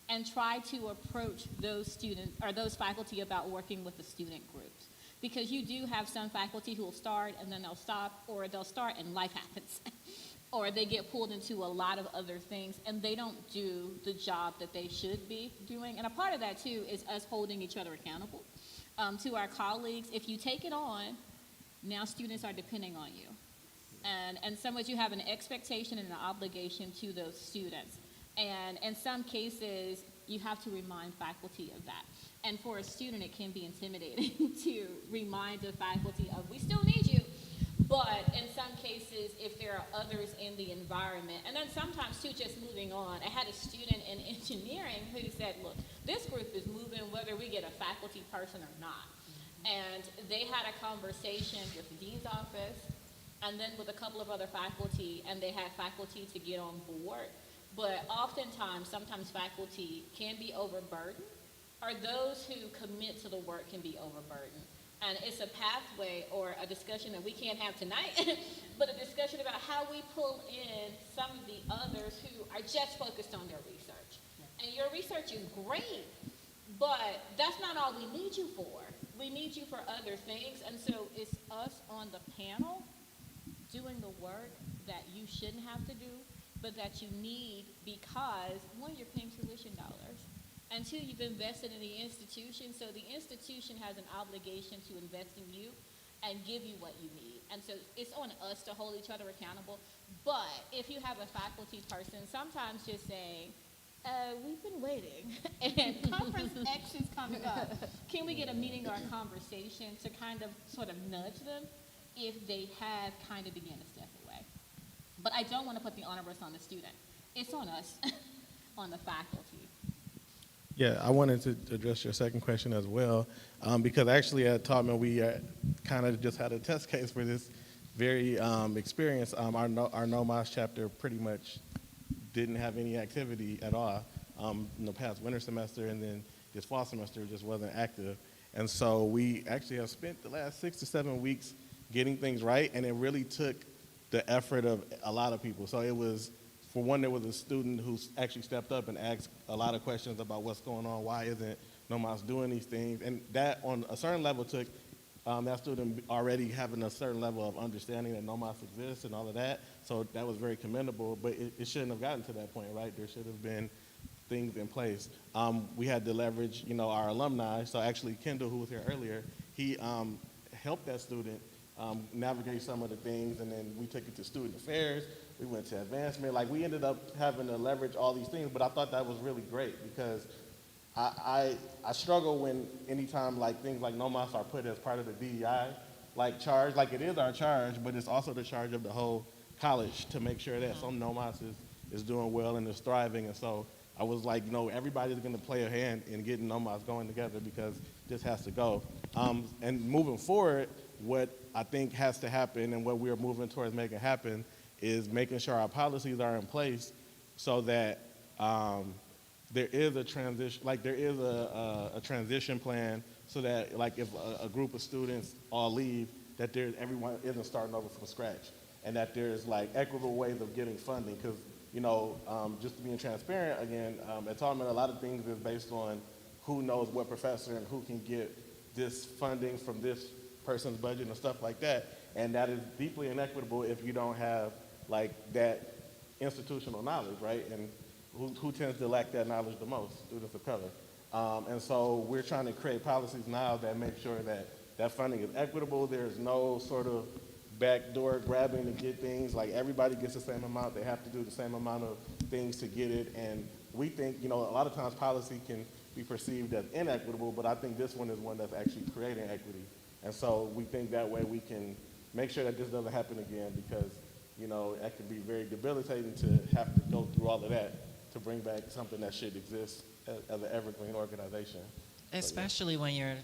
and try to approach those students or those faculty about working with the student groups. Because you do have some faculty who will start and then they'll stop, or they'll start and life happens. Or they get pulled into a lot of other things and they don't do the job that they should be doing. And a part of that too is us holding each other accountable to our colleagues. If you take it on, now students are depending on you. And some ways you have an expectation and an obligation to those students. And in some cases, you have to remind faculty of that. And for a student, it can be intimidating to remind the faculty of, we still need you. But in some cases, if there are others in the environment, and then sometimes too, just moving on. I had a student in engineering who said, look, this group is moving whether we get a faculty person or not. And they had a conversation with the dean's office and then with a couple of other faculty, and they had faculty to get on board. But oftentimes, sometimes faculty can be overburdened, or those who commit to the work can be overburdened. And it's a pathway or a discussion that we can't have tonight, but a discussion about how we pull in some of the others who are just focused on their research. And your research is great, but that's not all we need you for. We need you for other things, and so it's us on the panel doing the work that you shouldn't have to do, but that you need because, one, you're paying tuition dollars, and two, you've invested in the institution, so the institution has an obligation to invest in you and give you what you need. And so it's on us to hold each other accountable, but if you have a faculty person, sometimes just saying, we've been waiting, and conference X is coming up. Can we get a meeting or a conversation to kind of sort of nudge them if they have kind of begun to step away? But I don't want to put the onus on the student. It's on us, on the faculty. Yeah, I wanted to address your second question as well, because actually at Taubman we kind of just had a test case for this very experience. Our NOMAS chapter pretty much didn't have any activity at all in the past winter semester, and then this fall semester just wasn't active. And so we actually have spent the last 6 to 7 weeks getting things right, and it really took the effort of a lot of people. So it was, for one, there was a student who actually stepped up and asked a lot of questions about what's going on, why isn't NOMAS doing these things, and that on a certain level took that student already having a certain level of understanding that NOMAS exists and all of that. So that was very commendable, but it shouldn't have gotten to that point, right? There should have been things in place. We had to leverage, our alumni. So actually, Kendall, who was here earlier, he helped that student navigate some of the things, and then we took it to student affairs. We went to advancement. Like, we ended up having to leverage all these things, but I thought that was really great because I struggle when anytime like things like NOMAS are put as part of the DEI like charge. Like, it is our charge, but it's also the charge of the whole college to make sure that some NOMAS is doing well and is thriving. And so I was like, everybody's going to play a hand in getting NOMAS going together because this has to go. And moving forward, what I think has to happen and what we're moving towards making happen is making sure our policies are in place so that there is a transition, like there is a transition plan so that like if a group of students all leave, that everyone isn't starting over from scratch, and that there's like equitable ways of getting funding. Because just being transparent again, at Tallman, a lot of things is based on who knows what professor and who can get this funding from this person's budget and stuff like that, and that is deeply inequitable if you don't have like that institutional knowledge, right? And who tends to lack that knowledge the most? Students of color. And so we're trying to create policies now that make sure that that funding is equitable. There's no sort of backdoor grabbing to get things. Like, everybody gets the same amount. They have to do the same amount of things to get it. And we think, a lot of times policy can be perceived as inequitable, but I think this one is one that's actually creating equity. And so we think that way we can make sure that this doesn't happen again, because, it can be very debilitating to have to go through all of that to bring back something that should exist as an evergreen organization. Especially when you're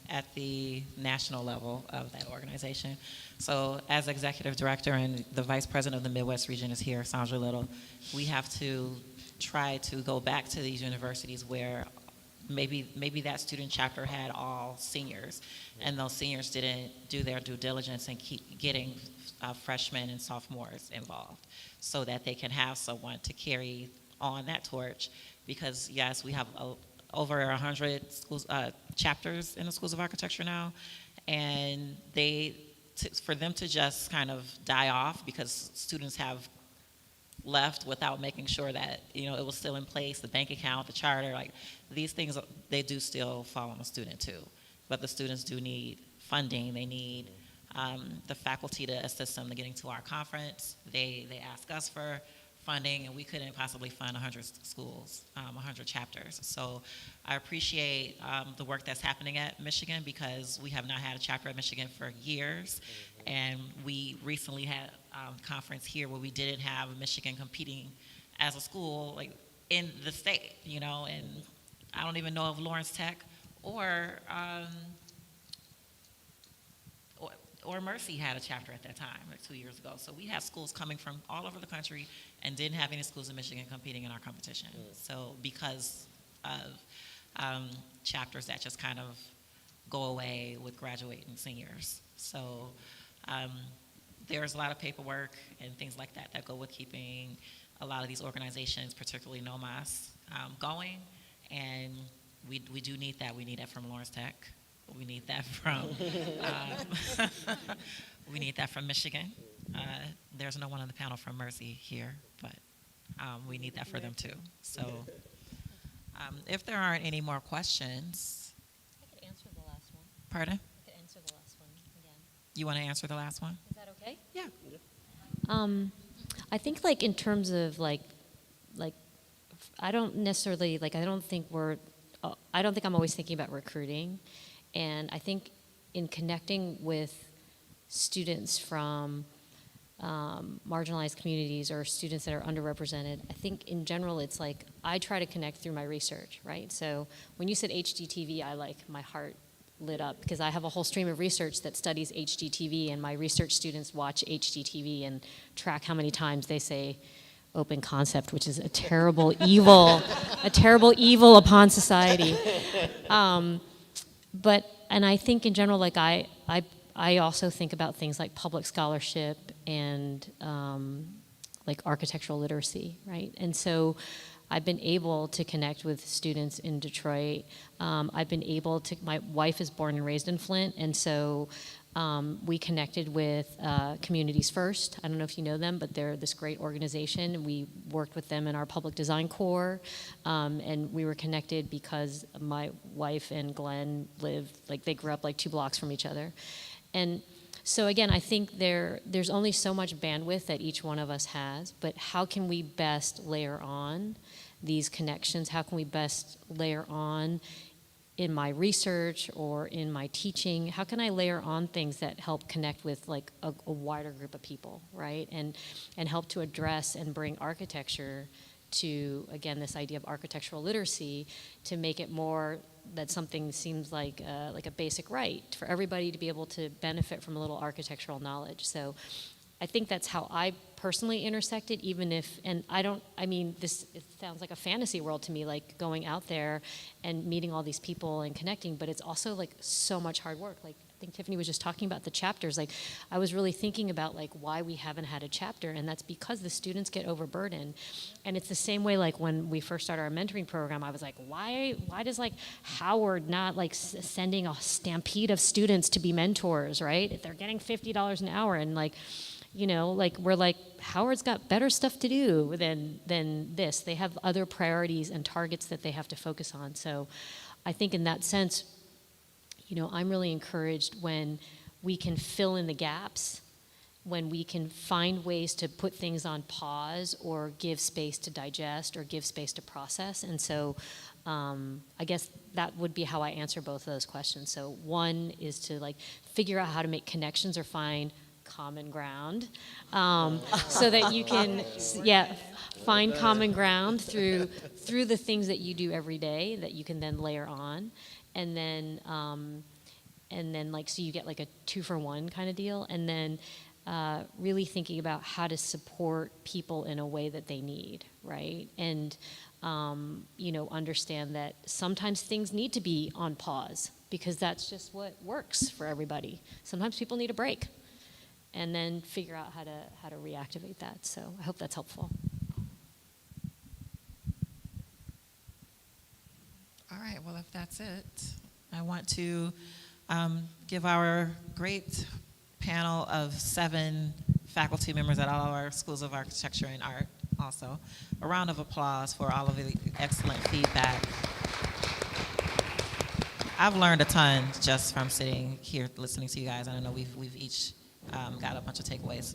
at the national level of that organization. So as executive director, and the vice president of the Midwest region is here, Sandra Little, we have to try to go back to these universities where maybe that student chapter had all seniors, and those seniors didn't do their due diligence and keep getting freshmen and sophomores involved so that they can have someone to carry on that torch. Because yes, we have over 100 schools, chapters in the schools of architecture now, and for them to just kind of die off because students have left without making sure that it was still in place, the bank account, the charter, like these things, they do still fall on the student too. But the students do need funding. They need the faculty to assist them in getting to our conference. They ask us for funding, and we couldn't possibly fund 100 schools, 100 chapters. So I appreciate the work that's happening at Michigan, because we have not had a chapter at Michigan for years. And we recently had a conference here where we didn't have Michigan competing as a school like in the state, and I don't even know if Lawrence Tech or Mercy had a chapter at that time, like 2 years ago. So we have schools coming from all over the country and didn't have any schools in Michigan competing in our competition. So because of chapters that just kind of go away with graduating seniors. So there's a lot of paperwork and things like that go with keeping a lot of these organizations, particularly NOMAS, going. And we do need that. We need that from Lawrence Tech. We need that from we need that from Michigan. There's no one on the panel from Mercy here, but we need that for them too. So if there aren't any more questions. I could answer the last one. Pardon? I could answer the last one again. You want to answer the last one? Is that okay? Yeah. I think like in terms of like I don't necessarily I don't think I'm always thinking about recruiting. And I think in connecting with students from marginalized communities or students that are underrepresented, I think in general it's like I try to connect through my research, right? So when you said HGTV, my heart lit up because I have a whole stream of research that studies HGTV, and my research students watch HGTV and track how many times they say open concept, which is a terrible evil upon society. And I think in general, I also think about things like public scholarship and like architectural literacy, right? And so I've been able to connect with students in Detroit. I've been able to, my wife is born and raised in Flint, and so we connected with Communities First. I don't know if you know them, but they're this great organization. We worked with them in our public design core, and we were connected because my wife and Glenn lived, like they grew up like 2 blocks from each other. And so again, I think there's only so much bandwidth that each one of us has, but how can we best layer on these connections? How can we best layer on in my research or in my teaching? How can I layer on things that help connect with like a wider group of people, right? And help to address and bring architecture to, again, this idea of architectural literacy, to make it more that something seems like a basic right for everybody to be able to benefit from a little architectural knowledge. So I think that's how I personally intersected, even if, and I mean, it sounds like a fantasy world to me, like going out there and meeting all these people and connecting, but it's also like so much hard work. Like, I think Tiffany was just talking about the chapters. Like, I was really thinking about like why we haven't had a chapter, and that's because the students get overburdened. And it's the same way, like when we first started our mentoring program, I was like, why does like Howard not like sending a stampede of students to be mentors, right? If they're getting $50 an hour, and like, you know, like we're like, Howard's got better stuff to do than this. They have other priorities and targets that they have to focus on. So I think in that sense, you know, I'm really encouraged when we can fill in the gaps, when we can find ways to put things on pause or give space to digest or give space to process. And so I guess that would be how I answer both of those questions. So one is to like figure out how to make connections or find common ground, so that you can, find common ground through the things that you do every day that you can then layer on, and then like so you get like a 2-for-1 kind of deal, and then really thinking about how to support people in a way that they need, right? And you know, understand that sometimes things need to be on pause because that's just what works for everybody. Sometimes people need a break. And then figure out how to reactivate that. So I hope that's helpful. All right, well, if that's it, I want to give our great panel of 7 faculty members at all of our schools of architecture and art also a round of applause for all of the excellent feedback. I've learned a ton just from sitting here listening to you guys. I know we've each got a bunch of takeaways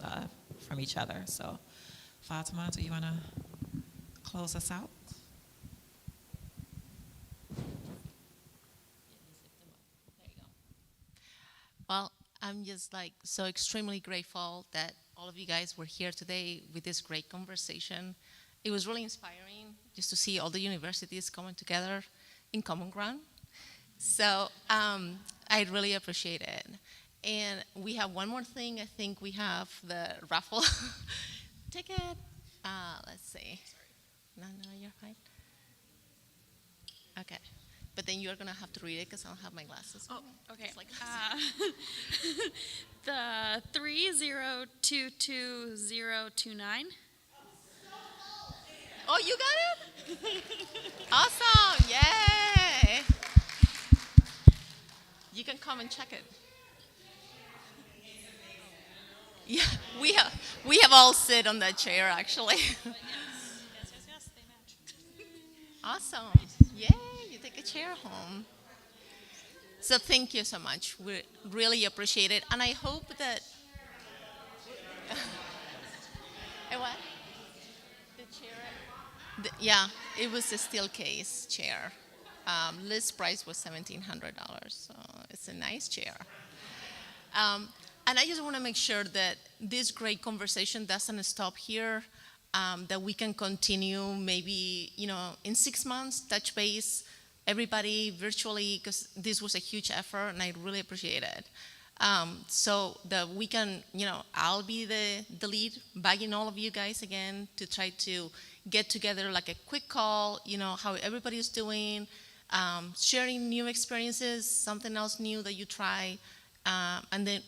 from each other. So, Fatima, do you want to close us out? Well, I'm just like so extremely grateful that all of you guys were here today with this great conversation. It was really inspiring just to see all the universities coming together in common ground. So I really appreciate it. And we have one more thing. I think we have the raffle ticket. Let's see. No, you're fine. Okay. But then you're going to have to read it because I don't have my glasses. Oh, okay. It's like the 3022029. Oh, you got it? Awesome. Yay. You can come and check it. Yeah, we have all sit on that chair actually. Yes, they match. Awesome. Yay, you take a chair home. So thank you so much. We really appreciate it. And I hope that what? The chair? Yeah, it was a steel case chair. List price was $1,700, so it's a nice chair. And I just want to make sure that this great conversation doesn't stop here, that we can continue maybe, in 6 months, touch base, everybody virtually, because this was a huge effort and I really appreciate it. So that we can, I'll be the lead, begging all of you guys again to try to get together like a quick call, how everybody's doing, sharing new experiences, something else new that you try, and then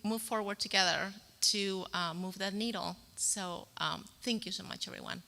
move forward together to move that needle. So thank you so much, everyone.